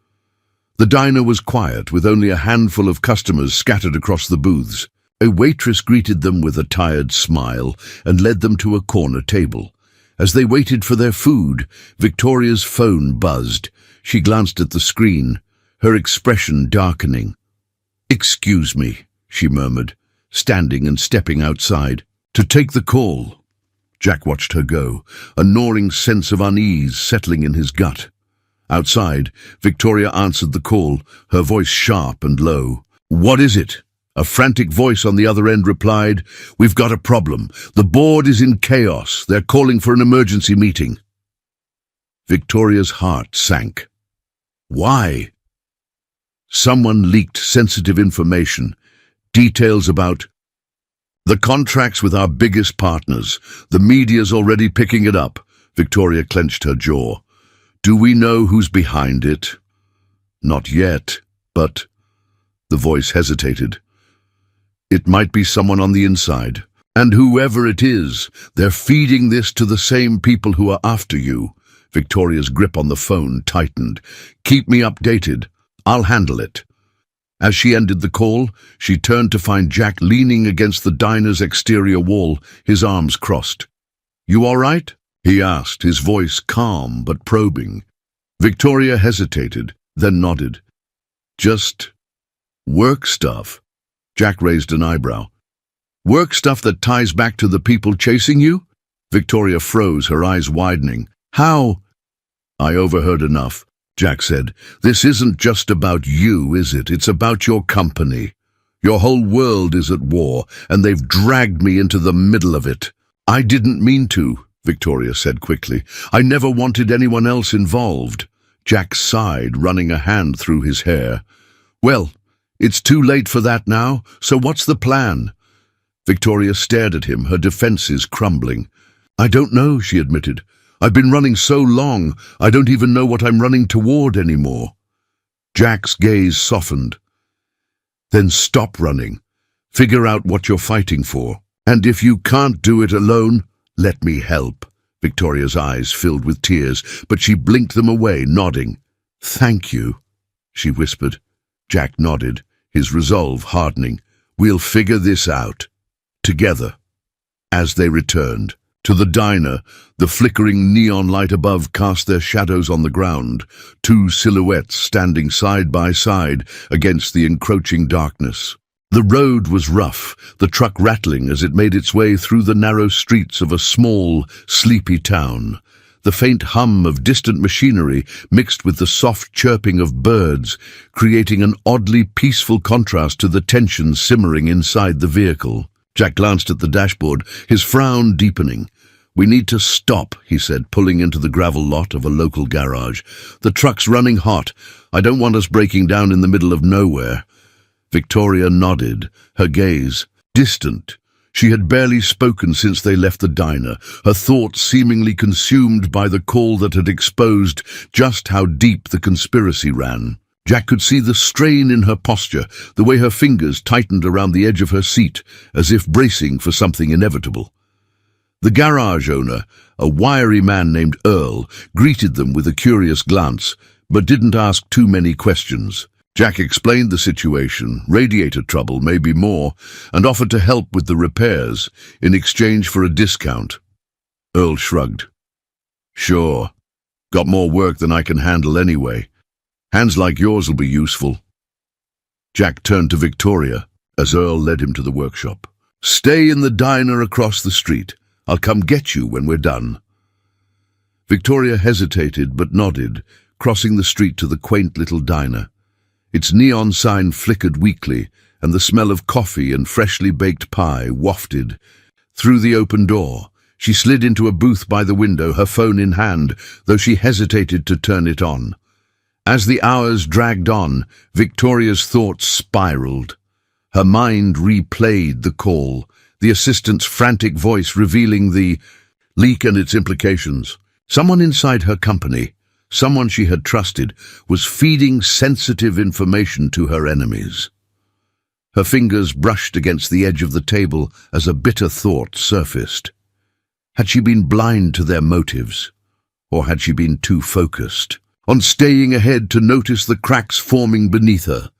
The diner was quiet, with only a handful of customers scattered across the booths. A waitress greeted them with a tired smile and led them to a corner table. As they waited for their food, Victoria's phone buzzed. She glanced at the screen, her expression darkening. Excuse me, she murmured, standing and stepping outside. To take the call. Jack watched her go, a gnawing sense of unease settling in his gut. Outside, Victoria answered the call, her voice sharp and low. What is it? A frantic voice on the other end replied, We've got a problem. The board is in chaos. They're calling for an emergency meeting. Victoria's heart sank. Why? Someone leaked sensitive information, details about the contracts with our biggest partners. The media's already picking it up. Victoria clenched her jaw. Do we know who's behind it? Not yet, but... The voice hesitated. It might be someone on the inside. And whoever it is, they're feeding this to the same people who are after you. Victoria's grip on the phone tightened. Keep me updated. I'll handle it. As she ended the call, she turned to find Jack leaning against the diner's exterior wall, his arms crossed. You all right? He asked, his voice calm but probing. Victoria hesitated, then nodded. Just work stuff. Jack raised an eyebrow. Work stuff that ties back to the people chasing you? Victoria froze, her eyes widening. How? I overheard enough, Jack said. This isn't just about you, is it? It's about your company. Your whole world is at war, and they've dragged me into the middle of it. I didn't mean to, Victoria said quickly. I never wanted anyone else involved. Jack sighed, running a hand through his hair. Well, it's too late for that now, so what's the plan? Victoria stared at him, her defenses crumbling. I don't know, she admitted. I've been running so long, I don't even know what I'm running toward anymore. Jack's gaze softened. Then stop running. Figure out what you're fighting for. And if you can't do it alone, let me help. Victoria's eyes filled with tears, but she blinked them away, nodding. Thank you, she whispered. Jack nodded, his resolve hardening. We'll figure this out. Together. As they returned to the diner, the flickering neon light above cast their shadows on the ground, two silhouettes standing side by side against the encroaching darkness. The road was rough, the truck rattling as it made its way through the narrow streets of a small, sleepy town. The faint hum of distant machinery mixed with the soft chirping of birds, creating an oddly peaceful contrast to the tension simmering inside the vehicle. Jack glanced at the dashboard, his frown deepening. "We need to stop," he said, pulling into the gravel lot of a local garage. "The truck's running hot. I don't want us breaking down in the middle of nowhere." Victoria nodded, her gaze distant. She had barely spoken since they left the diner, her thoughts seemingly consumed by the call that had exposed just how deep the conspiracy ran. Jack could see the strain in her posture, the way her fingers tightened around the edge of her seat, as if bracing for something inevitable. The garage owner, a wiry man named Earl, greeted them with a curious glance, but didn't ask too many questions. Jack explained the situation, radiator trouble, maybe more, and offered to help with the repairs in exchange for a discount. Earl shrugged. "Sure. Got more work than I can handle anyway. Hands like yours will be useful." Jack turned to Victoria as Earl led him to the workshop. "Stay in the diner across the street. I'll come get you when we're done." Victoria hesitated but nodded, crossing the street to the quaint little diner. Its neon sign flickered weakly, and the smell of coffee and freshly baked pie wafted. Through the open door, she slid into a booth by the window, her phone in hand, though she hesitated to turn it on. As the hours dragged on, Victoria's thoughts spiraled. Her mind replayed the call, the assistant's frantic voice revealing the leak and its implications. Someone inside her company, someone she had trusted, was feeding sensitive information to her enemies. Her fingers brushed against the edge of the table as a bitter thought surfaced. Had she been blind to their motives, or had she been too focused on staying ahead to notice the cracks forming beneath her?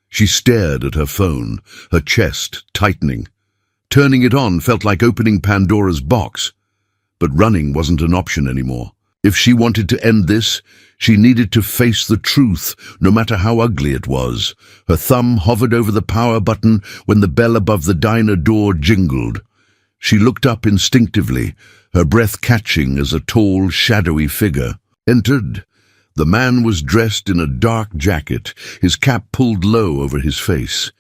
She stared at her phone, her chest tightening. Turning it on felt like opening Pandora's box, but running wasn't an option anymore. If she wanted to end this, she needed to face the truth, no matter how ugly it was. Her thumb hovered over the power button when the bell above the diner door jingled. She looked up instinctively, her breath catching as a tall, shadowy figure entered. The man was dressed in a dark jacket, his cap pulled low over his face.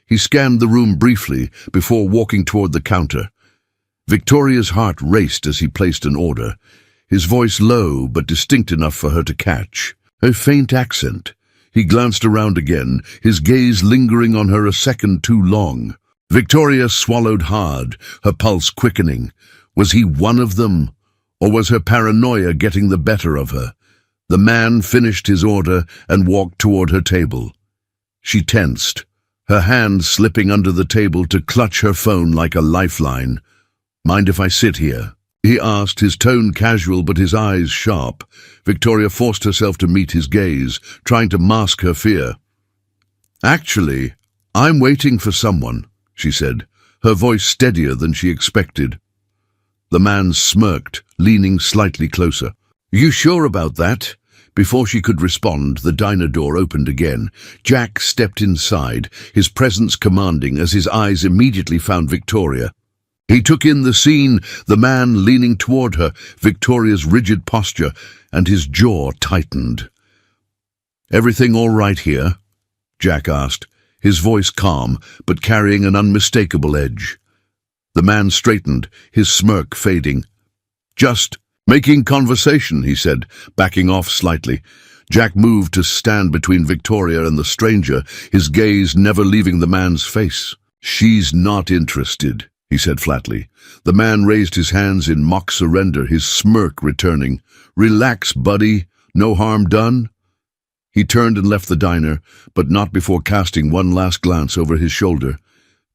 He scanned the room briefly before walking toward the counter. Victoria's heart raced as he placed an order, his voice low but distinct enough for her to catch. A faint accent. He glanced around again, his gaze lingering on her a second too long. Victoria swallowed hard, her pulse quickening. Was he one of them, or was her paranoia getting the better of her? The man finished his order and walked toward her table. She tensed, her hand slipping under the table to clutch her phone like a lifeline. "Mind if I sit here?" he asked, his tone casual but his eyes sharp. Victoria forced herself to meet his gaze, trying to mask her fear. "Actually, I'm waiting for someone," she said, her voice steadier than she expected. The man smirked, leaning slightly closer. "You sure about that?" Before she could respond, the diner door opened again. Jack stepped inside, his presence commanding as his eyes immediately found Victoria. He took in the scene, the man leaning toward her, Victoria's rigid posture, and his jaw tightened. "Everything all right here?" Jack asked, his voice calm, but carrying an unmistakable edge. The man straightened, his smirk fading. "Just making conversation," he said, backing off slightly. Jack moved to stand between Victoria and the stranger, his gaze never leaving the man's face. "She's not interested," he said flatly. The man raised his hands in mock surrender, his smirk returning. "Relax, buddy. No harm done." He turned and left the diner, but not before casting one last glance over his shoulder.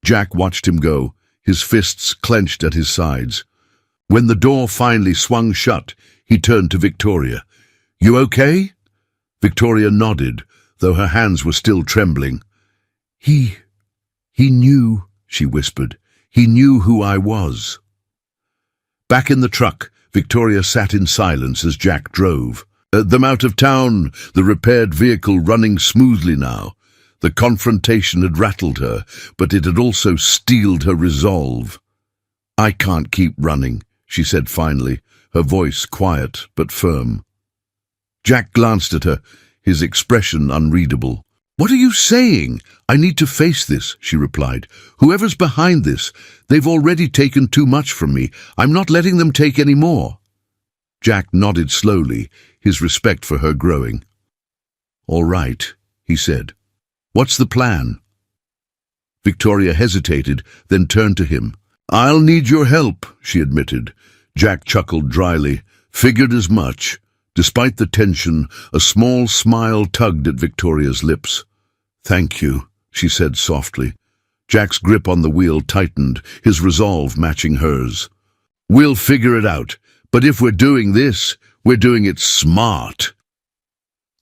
Jack watched him go, his fists clenched at his sides. When the door finally swung shut, he turned to Victoria. "You okay?" Victoria nodded, though her hands were still trembling. He knew," she whispered. "He knew who I was." Back in the truck, Victoria sat in silence as Jack drove. Them out of town, the repaired vehicle running smoothly now. The confrontation had rattled her, but it had also steeled her resolve. "I can't keep running," she said finally, her voice quiet but firm. Jack glanced at her, his expression unreadable. "What are you saying? I need to face this," she replied. "Whoever's behind this, they've already taken too much from me. I'm not letting them take any more." Jack nodded slowly, his respect for her growing. "All right," he said. "What's the plan?" Victoria hesitated, then turned to him. "I'll need your help," she admitted. Jack chuckled dryly. Figured as much. Despite the tension, a small smile tugged at Victoria's lips. "Thank you," she said softly. Jack's grip on the wheel tightened, his resolve matching hers. "We'll figure it out, but if we're doing this, we're doing it smart."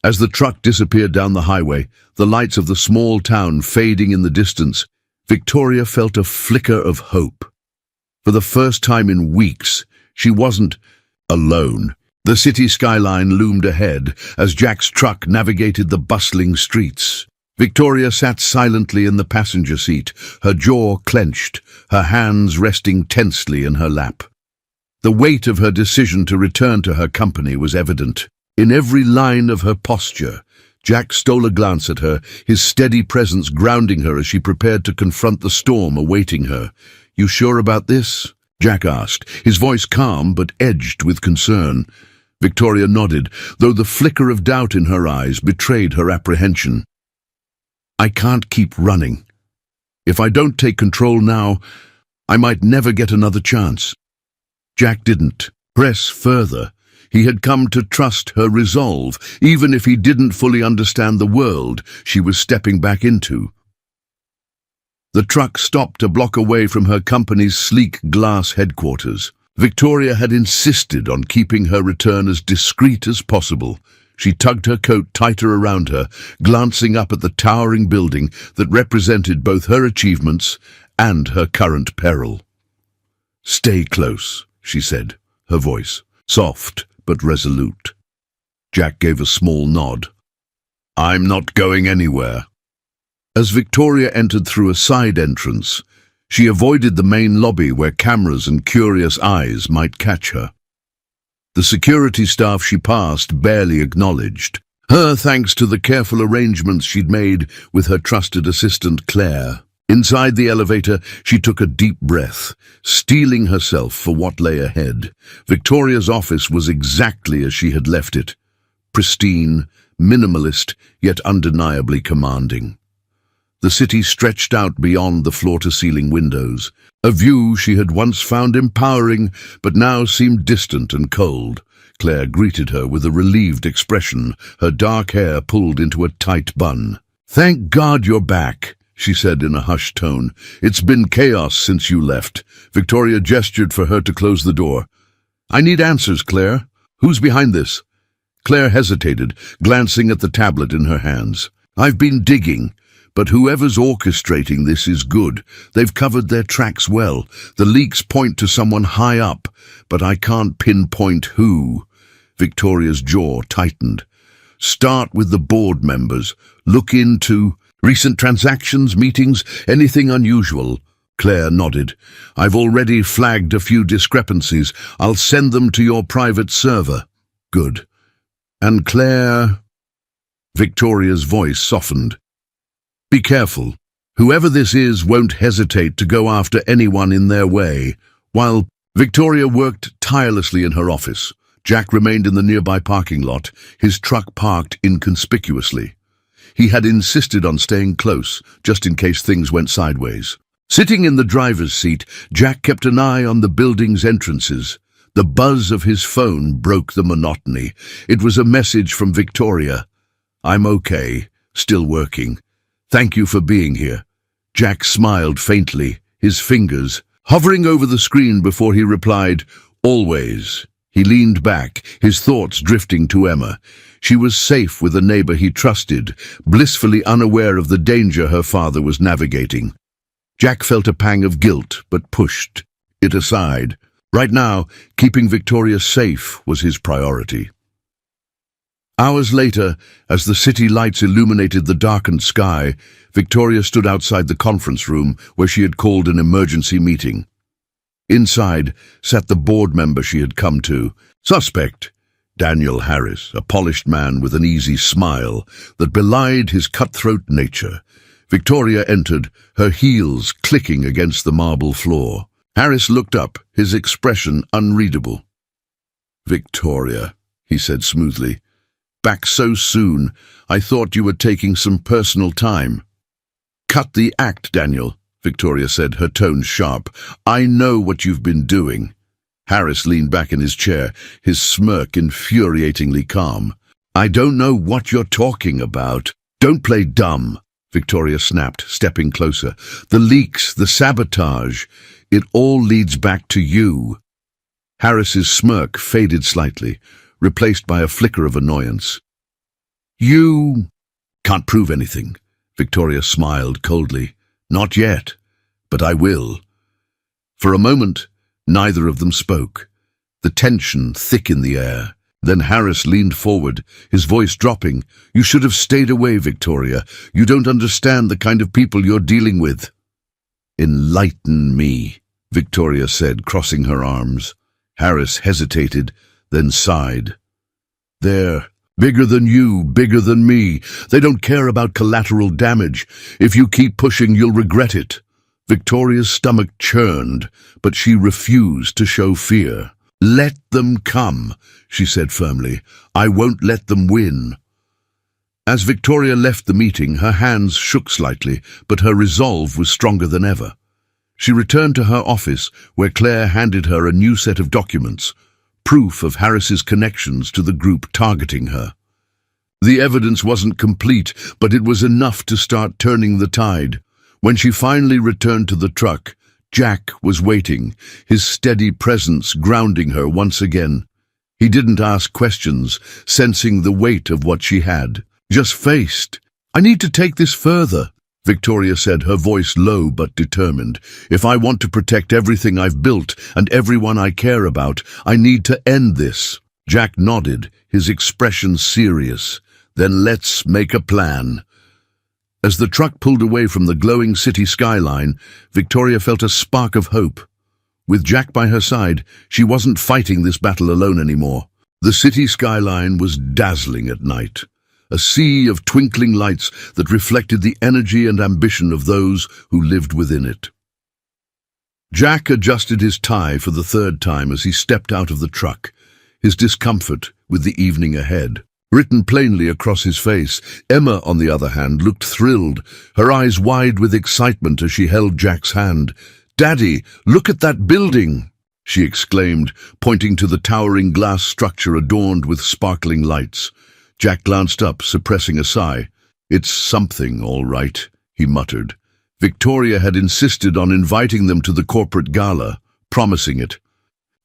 As the truck disappeared down the highway, the lights of the small town fading in the distance, Victoria felt a flicker of hope. For the first time in weeks, she wasn't alone. The city skyline loomed ahead as Jack's truck navigated the bustling streets. Victoria sat silently in the passenger seat, her jaw clenched, her hands resting tensely in her lap. The weight of her decision to return to her company was evident. In every line of her posture, Jack stole a glance at her, his steady presence grounding her as she prepared to confront the storm awaiting her. "You sure about this?" Jack asked, his voice calm but edged with concern. Victoria nodded, though the flicker of doubt in her eyes betrayed her apprehension. "I can't keep running. If I don't take control now, I might never get another chance." Jack didn't press further. He had come to trust her resolve, even if he didn't fully understand the world she was stepping back into. The truck stopped a block away from her company's sleek glass headquarters. Victoria had insisted on keeping her return as discreet as possible. She tugged her coat tighter around her, glancing up at the towering building that represented both her achievements and her current peril. "Stay close," she said, her voice soft but resolute. Jack gave a small nod. "I'm not going anywhere." As Victoria entered through a side entrance, she avoided the main lobby where cameras and curious eyes might catch her. The security staff she passed barely acknowledged her, thanks to the careful arrangements she'd made with her trusted assistant Claire. Inside the elevator, she took a deep breath, steeling herself for what lay ahead. Victoria's office was exactly as she had left it. Pristine, minimalist, yet undeniably commanding. The city stretched out beyond the floor-to-ceiling windows, a view she had once found empowering, but now seemed distant and cold. Claire greeted her with a relieved expression, her dark hair pulled into a tight bun. "Thank God you're back," she said in a hushed tone. "It's been chaos since you left." Victoria gestured for her to close the door. "I need answers, Claire. Who's behind this?" Claire hesitated, glancing at the tablet in her hands. "I've been digging. But whoever's orchestrating this is good. They've covered their tracks well. The leaks point to someone high up, but I can't pinpoint who." Victoria's jaw tightened. "Start with the board members. Look into recent transactions, meetings, anything unusual." Claire nodded. "I've already flagged a few discrepancies. I'll send them to your private server." "Good. And Claire?" Victoria's voice softened. "Be careful. Whoever this is won't hesitate to go after anyone in their way." While Victoria worked tirelessly in her office, Jack remained in the nearby parking lot, his truck parked inconspicuously. He had insisted on staying close, just in case things went sideways. Sitting in the driver's seat, Jack kept an eye on the building's entrances. The buzz of his phone broke the monotony. It was a message from Victoria. "I'm okay, still working. Thank you for being here." Jack smiled faintly, his fingers hovering over the screen before he replied, "Always." He leaned back, his thoughts drifting to Emma. She was safe with a neighbor he trusted, blissfully unaware of the danger her father was navigating. Jack felt a pang of guilt, but pushed it aside. Right now, keeping Victoria safe was his priority. Hours later, as the city lights illuminated the darkened sky, Victoria stood outside the conference room where she had called an emergency meeting. Inside sat the board member she had come to. Suspect, Daniel Harris, a polished man with an easy smile that belied his cutthroat nature. Victoria entered, her heels clicking against the marble floor. Harris looked up, his expression unreadable. "Victoria," he said smoothly. "Back so soon. I thought you were taking some personal time." "Cut the act, Daniel," Victoria said, her tone sharp. "I know what you've been doing." Harris leaned back in his chair, his smirk infuriatingly calm. "I don't know what you're talking about." "Don't play dumb," Victoria snapped, stepping closer. "The leaks, the sabotage, it all leads back to you." Harris's smirk faded slightly, replaced by a flicker of annoyance. "You can't prove anything," Victoria smiled coldly. "Not yet, but I will." For a moment, neither of them spoke, the tension thick in the air. Then Harris leaned forward, his voice dropping. "You should have stayed away, Victoria. You don't understand the kind of people you're dealing with." "Enlighten me," Victoria said, crossing her arms. Harris hesitated, then sighed. "They're bigger than you, bigger than me. They don't care about collateral damage. If you keep pushing, you'll regret it." Victoria's stomach churned, but she refused to show fear. "Let them come," she said firmly. "I won't let them win." As Victoria left the meeting, her hands shook slightly, but her resolve was stronger than ever. She returned to her office, where Claire handed her a new set of documents, proof of Harris's connections to the group targeting her. The evidence wasn't complete, but it was enough to start turning the tide. When she finally returned to the truck, Jack was waiting, his steady presence grounding her once again. He didn't ask questions, sensing the weight of what she had. Just faced. "I need to take this further," Victoria said, her voice low but determined. "If I want to protect everything I've built and everyone I care about, I need to end this." Jack nodded, his expression serious. "Then let's make a plan." As the truck pulled away from the glowing city skyline, Victoria felt a spark of hope. With Jack by her side, she wasn't fighting this battle alone anymore. The city skyline was dazzling at night, a sea of twinkling lights that reflected the energy and ambition of those who lived within it. Jack adjusted his tie for the third time as he stepped out of the truck, his discomfort with the evening ahead written plainly across his face. Emma, on the other hand, looked thrilled, her eyes wide with excitement as she held Jack's hand. "Daddy, look at that building!" she exclaimed, pointing to the towering glass structure adorned with sparkling lights. Jack glanced up, suppressing a sigh. "It's something, all right," he muttered. Victoria had insisted on inviting them to the corporate gala, promising it.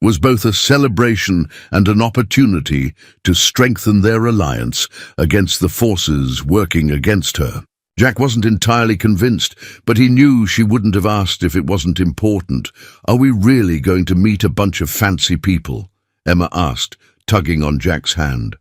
Was both a celebration and an opportunity to strengthen their alliance against the forces working against her. Jack wasn't entirely convinced, but he knew she wouldn't have asked if it wasn't important. "Are we really going to meet a bunch of fancy people?" Emma asked, tugging on Jack's hand.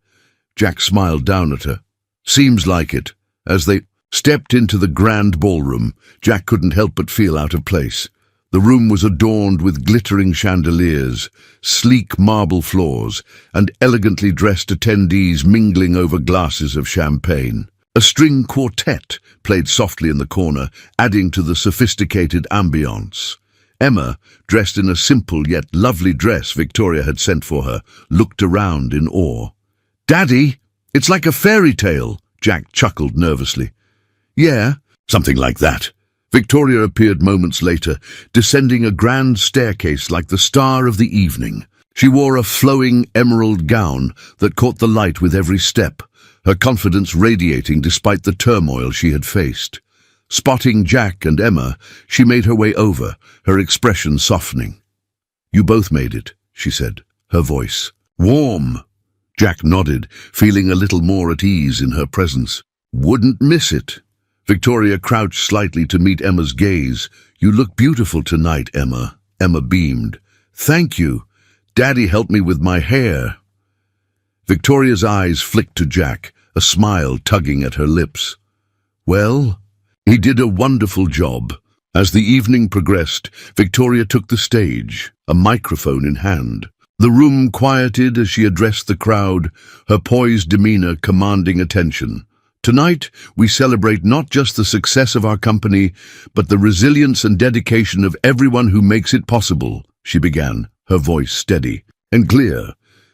Jack smiled down at her. "Seems like it." As they stepped into the grand ballroom, Jack couldn't help but feel out of place. The room was adorned with glittering chandeliers, sleek marble floors, and elegantly dressed attendees mingling over glasses of champagne. A string quartet played softly in the corner, adding to the sophisticated ambience. Emma, dressed in a simple yet lovely dress Victoria had sent for her, looked around in awe. "Daddy, it's like a fairy tale," Jack chuckled nervously. "Yeah, something like that." Victoria appeared moments later, descending a grand staircase like the star of the evening. She wore a flowing emerald gown that caught the light with every step, her confidence radiating despite the turmoil she had faced. Spotting Jack and Emma, she made her way over, her expression softening. "You both made it," she said, her voice warm. Jack nodded, feeling a little more at ease in her presence. "Wouldn't miss it." Victoria crouched slightly to meet Emma's gaze. "You look beautiful tonight, Emma." Emma beamed. "Thank you. Daddy helped me with my hair." Victoria's eyes flicked to Jack, a smile tugging at her lips. "Well, he did a wonderful job." As the evening progressed, Victoria took the stage, a microphone in hand. The room quieted as she addressed the crowd, her poised demeanor commanding attention. Tonight, we celebrate not just the success of our company, but the resilience and dedication of everyone who makes it possible, she began, her voice steady and clear.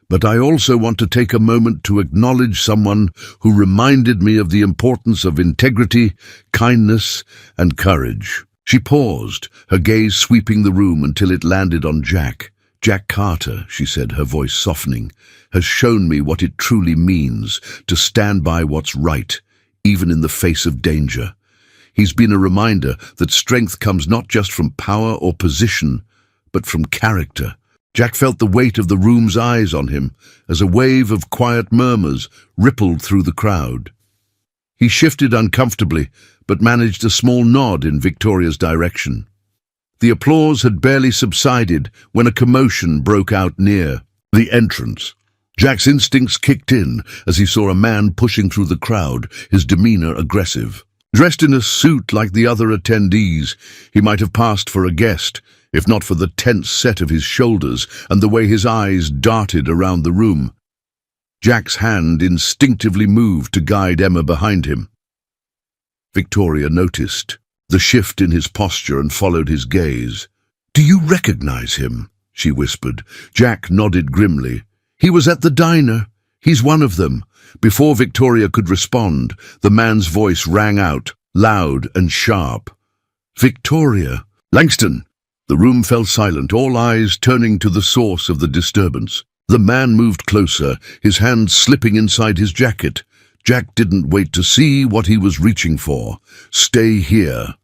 But I also want to take a moment to acknowledge someone who reminded me of the importance of integrity, kindness, and courage. She paused, her gaze sweeping the room until it landed on Jack. Jack Carter, she said, her voice softening, has shown me what it truly means to stand by what's right, even in the face of danger. He's been a reminder that strength comes not just from power or position, but from character. Jack felt the weight of the room's eyes on him as a wave of quiet murmurs rippled through the crowd. He shifted uncomfortably, but managed a small nod in Victoria's direction. The applause had barely subsided when a commotion broke out near the entrance. Jack's instincts kicked in as he saw a man pushing through the crowd, his demeanor aggressive. Dressed in a suit like the other attendees, he might have passed for a guest, if not for the tense set of his shoulders and the way his eyes darted around the room. Jack's hand instinctively moved to guide Emma behind him. Victoria noticed the shift in his posture and followed his gaze. "Do you recognize him?" she whispered. Jack nodded grimly. "He was at the diner. He's one of them." Before Victoria could respond, the man's voice rang out, loud and sharp. "Victoria!" "Langston!" The room fell silent, all eyes turning to the source of the disturbance. The man moved closer, his hand slipping inside his jacket. Jack didn't wait to see what he was reaching for. "Stay here,"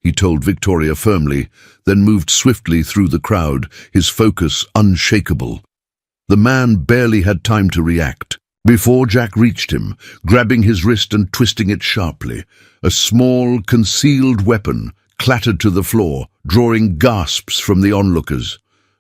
he told Victoria firmly, then moved swiftly through the crowd, his focus unshakable. The man barely had time to react before Jack reached him, grabbing his wrist and twisting it sharply. A small, concealed weapon clattered to the floor, drawing gasps from the onlookers.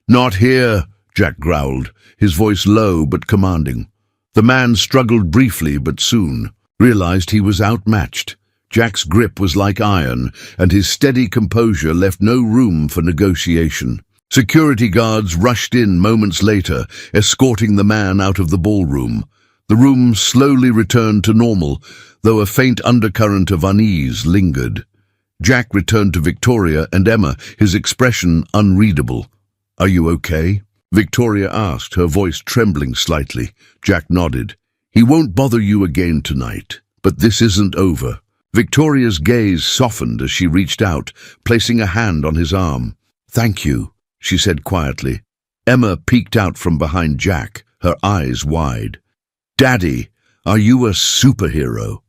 "Not here," Jack growled, his voice low but commanding. The man struggled briefly but soon realized he was outmatched. Jack's grip was like iron, and his steady composure left no room for negotiation. Security guards rushed in moments later, escorting the man out of the ballroom. The room slowly returned to normal, though a faint undercurrent of unease lingered. Jack returned to Victoria and Emma, his expression unreadable. "Are you okay?" Victoria asked, her voice trembling slightly. Jack nodded. "He won't bother you again tonight, but this isn't over." Victoria's gaze softened as she reached out, placing a hand on his arm. "Thank you," she said quietly. Emma peeked out from behind Jack, her eyes wide. "Daddy, are you a superhero?"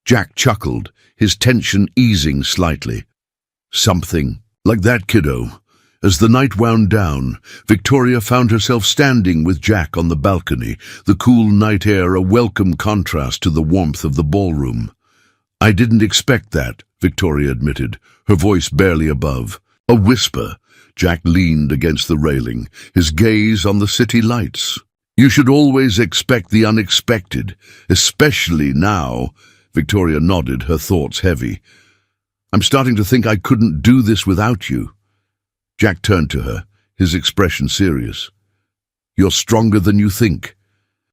Jack chuckled, his tension easing slightly. "Something like that, kiddo." As the night wound down, Victoria found herself standing with Jack on the balcony, the cool night air a welcome contrast to the warmth of the ballroom. "I didn't expect that," Victoria admitted, her voice barely above. A whisper. Jack leaned against the railing, his gaze on the city lights. "You should always expect the unexpected, especially now." Victoria nodded, her thoughts heavy. "I'm starting to think I couldn't do this without you." Jack turned to her, his expression serious. "You're stronger than you think.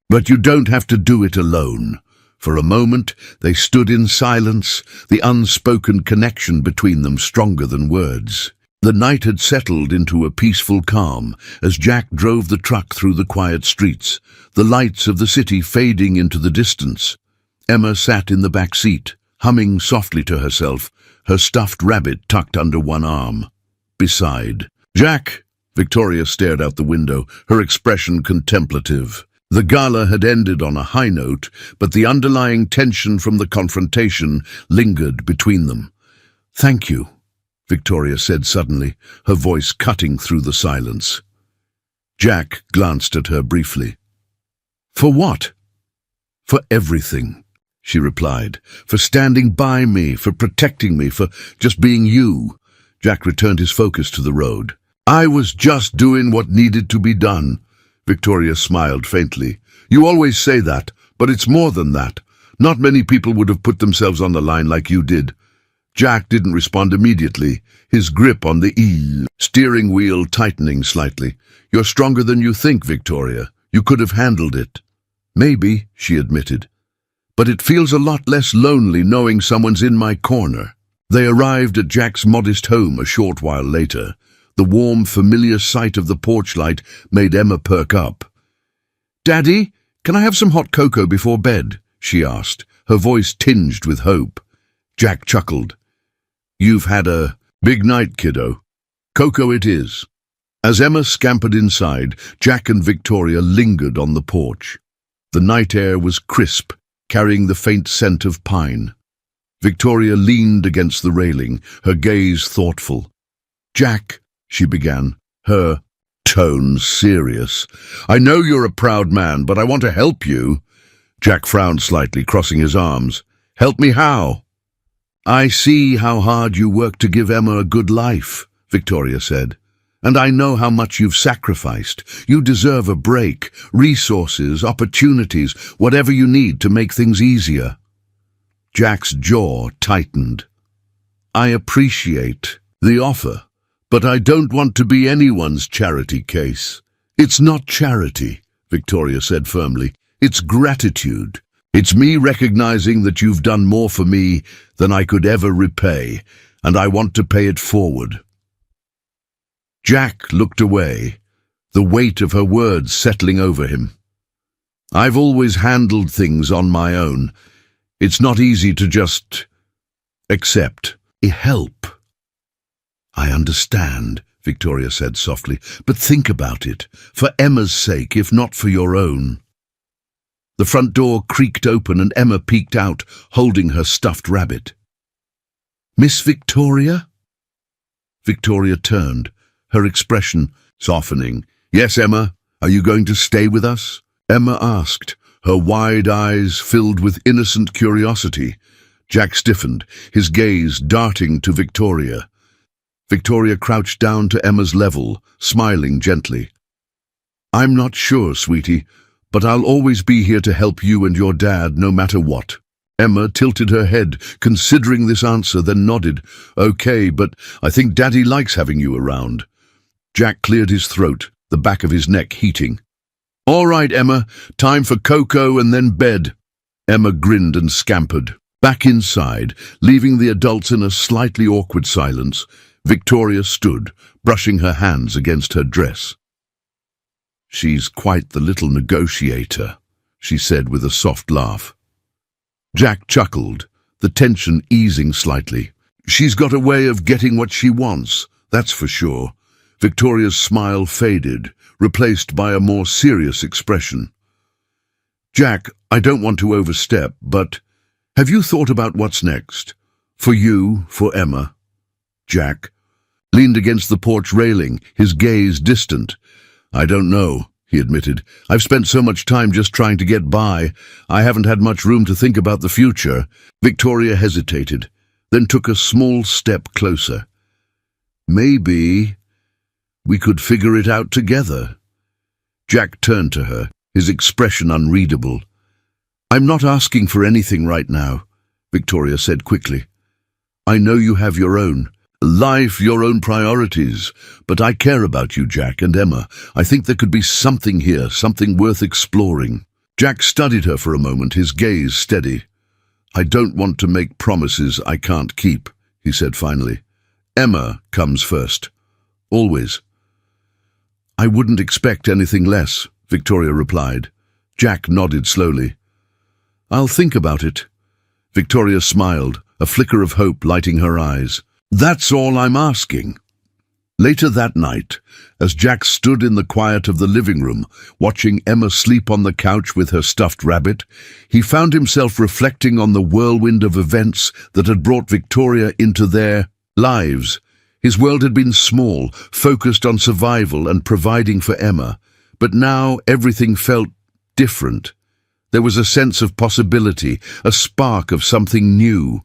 But you don't have to do it alone." For a moment, they stood in silence, the unspoken connection between them stronger than words. The night had settled into a peaceful calm as Jack drove the truck through the quiet streets, the lights of the city fading into the distance. Emma sat in the back seat, humming softly to herself, her stuffed rabbit tucked under one arm. Beside Jack, Victoria stared out the window, her expression contemplative. The gala had ended on a high note, but the underlying tension from the confrontation lingered between them. "Thank you," Victoria said suddenly, her voice cutting through the silence. Jack glanced at her briefly. "For what?" "For everything," she replied. "For standing by me, for protecting me, for just being you." Jack returned his focus to the road. "I was just doing what needed to be done." Victoria smiled faintly. "You always say that, but it's more than that. Not many people would have put themselves on the line like you did." Jack didn't respond immediately, his grip on the steering wheel tightening slightly. "You're stronger than you think, Victoria. You could have handled it." "Maybe," she admitted. "But it feels a lot less lonely knowing someone's in my corner." They arrived at Jack's modest home a short while later. The warm, familiar sight of the porch light made Emma perk up. "Daddy, can I have some hot cocoa before bed?" she asked, her voice tinged with hope. Jack chuckled. "You've had a big night, kiddo. Cocoa it is." As Emma scampered inside, Jack and Victoria lingered on the porch. The night air was crisp, carrying the faint scent of pine. Victoria leaned against the railing, her gaze thoughtful. "Jack," she began, her tone serious, "I know you're a proud man, but I want to help you." Jack frowned slightly, crossing his arms. "Help me how?" "I see how hard you work to give Emma a good life," Victoria said. "And I know how much you've sacrificed. You deserve a break, resources, opportunities, whatever you need to make things easier." Jack's jaw tightened. "I appreciate the offer, but I don't want to be anyone's charity case." "It's not charity," Victoria said firmly. "It's gratitude. It's me recognizing that you've done more for me than I could ever repay, and I want to pay it forward." Jack looked away, the weight of her words settling over him. "I've always handled things on my own. It's not easy to just accept help." "I understand," Victoria said softly, "but think about it, for Emma's sake, if not for your own." The front door creaked open and Emma peeked out, holding her stuffed rabbit. "Miss Victoria?" Victoria turned, her expression softening. "Yes, Emma, are you going to stay with us?" Emma asked, her wide eyes filled with innocent curiosity. Jack stiffened, his gaze darting to Victoria. Victoria crouched down to Emma's level, smiling gently. "I'm not sure, sweetie, but I'll always be here to help you and your dad no matter what." Emma tilted her head, considering this answer, then nodded. "Okay, but I think Daddy likes having you around." Jack cleared his throat, the back of his neck heating. "All right, Emma, time for cocoa and then bed." Emma grinned and scampered. Back inside, leaving the adults in a slightly awkward silence, Victoria stood, brushing her hands against her dress. "She's quite the little negotiator," she said with a soft laugh. Jack chuckled, the tension easing slightly. "She's got a way of getting what she wants, that's for sure." Victoria's smile faded, replaced by a more serious expression. "Jack, I don't want to overstep, but have you thought about what's next? For you, for Emma?" Jack leaned against the porch railing, his gaze distant. "I don't know," he admitted. "I've spent so much time just trying to get by. I haven't had much room to think about the future." Victoria hesitated, then took a small step closer. "Maybe we could figure it out together." Jack turned to her, his expression unreadable. "I'm not asking for anything right now," Victoria said quickly. "I know you have your own life, your own priorities, but I care about you, Jack and Emma. I think there could be something here, something worth exploring." Jack studied her for a moment, his gaze steady. "I don't want to make promises I can't keep," he said finally. "Emma comes first. Always." "I wouldn't expect anything less," Victoria replied. Jack nodded slowly. "I'll think about it." Victoria smiled, a flicker of hope lighting her eyes. "That's all I'm asking." Later that night, as Jack stood in the quiet of the living room, watching Emma sleep on the couch with her stuffed rabbit, he found himself reflecting on the whirlwind of events that had brought Victoria into their lives. His world had been small, focused on survival and providing for Emma, but now everything felt different. There was a sense of possibility, a spark of something new.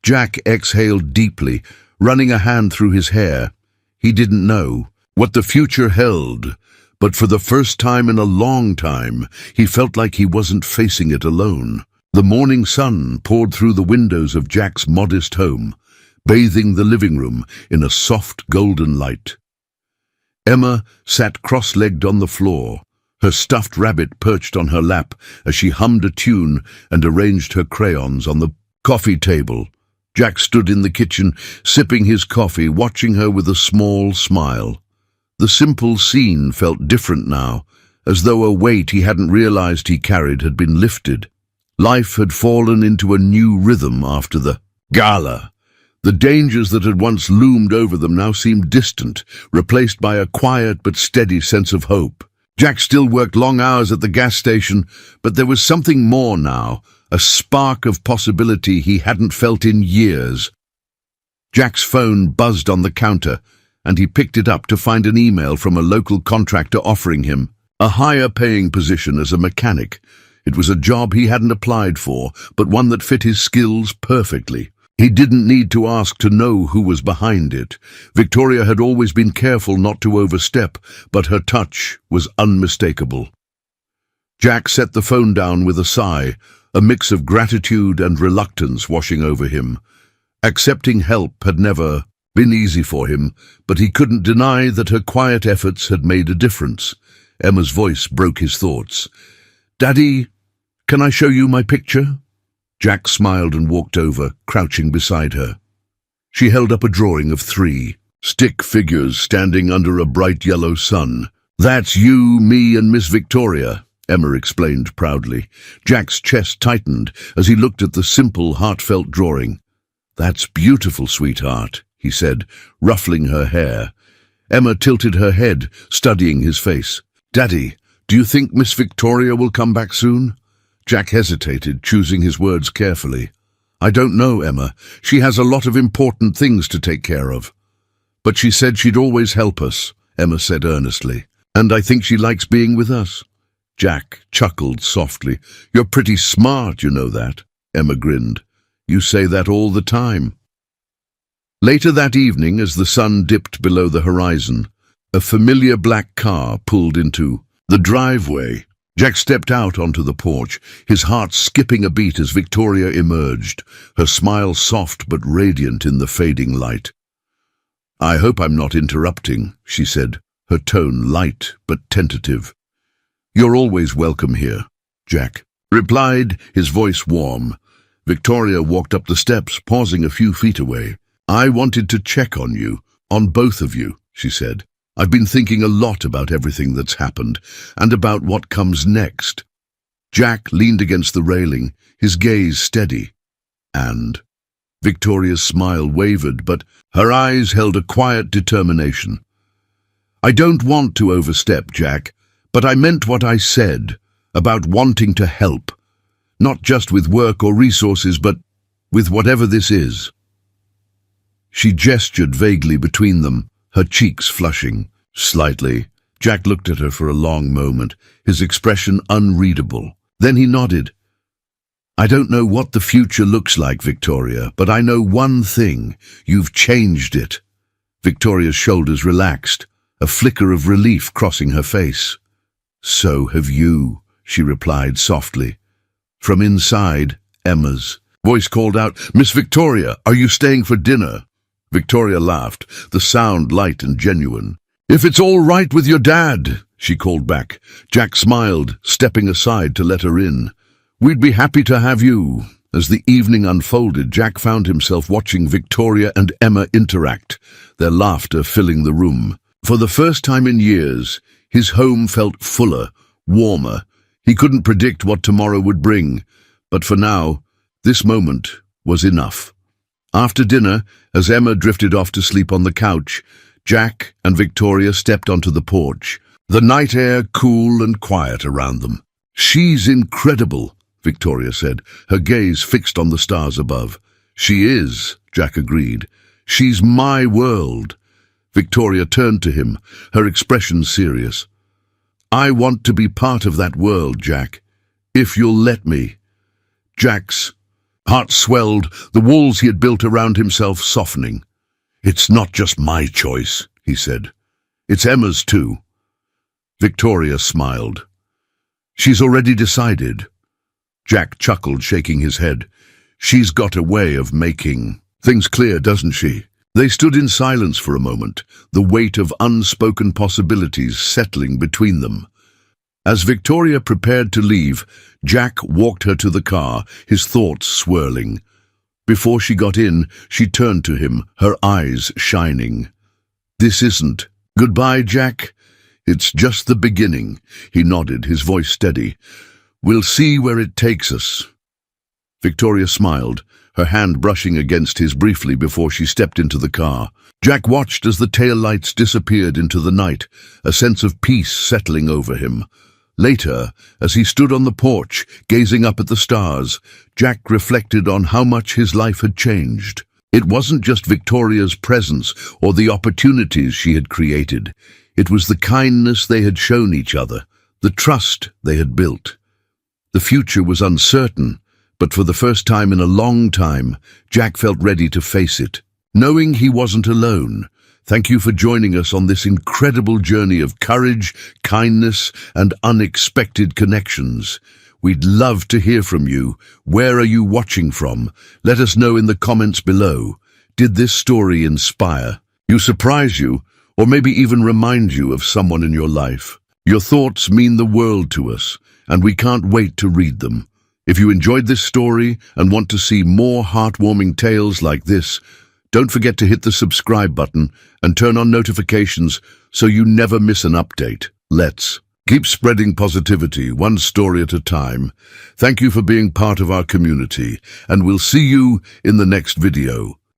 Jack exhaled deeply, running a hand through his hair. He didn't know what the future held, but for the first time in a long time, he felt like he wasn't facing it alone. The morning sun poured through the windows of Jack's modest home, bathing the living room in a soft golden light. Emma sat cross-legged on the floor, her stuffed rabbit perched on her lap as she hummed a tune and arranged her crayons on the coffee table. Jack stood in the kitchen, sipping his coffee, watching her with a small smile. The simple scene felt different now, as though a weight he hadn't realized he carried had been lifted. Life had fallen into a new rhythm after the gala. The dangers that had once loomed over them now seemed distant, replaced by a quiet but steady sense of hope. Jack still worked long hours at the gas station, but there was something more now, a spark of possibility he hadn't felt in years. Jack's phone buzzed on the counter, and he picked it up to find an email from a local contractor offering him a higher-paying position as a mechanic. It was a job he hadn't applied for, but one that fit his skills perfectly. He didn't need to ask to know who was behind it. Victoria had always been careful not to overstep, but her touch was unmistakable. Jack set the phone down with a sigh, a mix of gratitude and reluctance washing over him. Accepting help had never been easy for him, but he couldn't deny that her quiet efforts had made a difference. Emma's voice broke his thoughts. "Daddy, can I show you my picture?" Jack smiled and walked over, crouching beside her. She held up a drawing of 3 stick figures standing under a bright yellow sun. "That's you, me, and Miss Victoria," Emma explained proudly. Jack's chest tightened as he looked at the simple, heartfelt drawing. "That's beautiful, sweetheart," he said, ruffling her hair. Emma tilted her head, studying his face. "Daddy, do you think Miss Victoria will come back soon?" Jack hesitated, choosing his words carefully. "I don't know, Emma. She has a lot of important things to take care of." "But she said she'd always help us," Emma said earnestly. "And I think she likes being with us." Jack chuckled softly. "You're pretty smart, you know that," Emma grinned. "You say that all the time." Later that evening, as the sun dipped below the horizon, a familiar black car pulled into the driveway. Jack stepped out onto the porch, his heart skipping a beat as Victoria emerged, her smile soft but radiant in the fading light. "I hope I'm not interrupting," she said, her tone light but tentative. "You're always welcome here," Jack replied, his voice warm. Victoria walked up the steps, pausing a few feet away. "I wanted to check on you, on both of you," she said. "I've been thinking a lot about everything that's happened, and about what comes next." Jack leaned against the railing, his gaze steady. "And?" Victoria's smile wavered, but her eyes held a quiet determination. "I don't want to overstep, Jack, but I meant what I said, about wanting to help. Not just with work or resources, but with whatever this is." She gestured vaguely between them, her cheeks flushing slightly. Jack looked at her for a long moment, his expression unreadable. Then he nodded. "I don't know what the future looks like, Victoria, but I know one thing. You've changed it." Victoria's shoulders relaxed, a flicker of relief crossing her face. "So have you," she replied softly. From inside, Emma's voice called out, "Miss Victoria, are you staying for dinner?" Victoria laughed, the sound light and genuine. "If it's all right with your dad," she called back. Jack smiled, stepping aside to let her in. "We'd be happy to have you." As the evening unfolded, Jack found himself watching Victoria and Emma interact, their laughter filling the room. For the first time in years, his home felt fuller, warmer. He couldn't predict what tomorrow would bring, but for now, this moment was enough. After dinner, as Emma drifted off to sleep on the couch, Jack and Victoria stepped onto the porch, the night air cool and quiet around them. "She's incredible," Victoria said, her gaze fixed on the stars above. "She is," Jack agreed. "She's my world." Victoria turned to him, her expression serious. "I want to be part of that world, Jack, if you'll let me." Jack's heart swelled, the walls he had built around himself softening. "It's not just my choice," he said. "It's Emma's too." Victoria smiled. "She's already decided." Jack chuckled, shaking his head. "She's got a way of making Things clear, doesn't she? They stood in silence for a moment, the weight of unspoken possibilities settling between them. As Victoria prepared to leave, Jack walked her to the car, his thoughts swirling. Before she got in, she turned to him, her eyes shining. "This isn't goodbye, Jack. It's just the beginning." He nodded, his voice steady. "We'll see where it takes us." Victoria smiled, her hand brushing against his briefly before she stepped into the car. Jack watched as the taillights disappeared into the night, a sense of peace settling over him. Later, as he stood on the porch, gazing up at the stars, Jack reflected on how much his life had changed. It wasn't just Victoria's presence or the opportunities she had created. It was the kindness they had shown each other, the trust they had built. The future was uncertain, but for the first time in a long time, Jack felt ready to face it, knowing he wasn't alone. Thank you for joining us on this incredible journey of courage, kindness, and unexpected connections. We'd love to hear from you. Where are you watching from? Let us know in the comments below. Did this story inspire you, surprise you, or maybe even remind you of someone in your life? Your thoughts mean the world to us, and we can't wait to read them. If you enjoyed this story and want to see more heartwarming tales like this, don't forget to hit the subscribe button and turn on notifications so you never miss an update. Let's keep spreading positivity, one story at a time. Thank you for being part of our community, and we'll see you in the next video.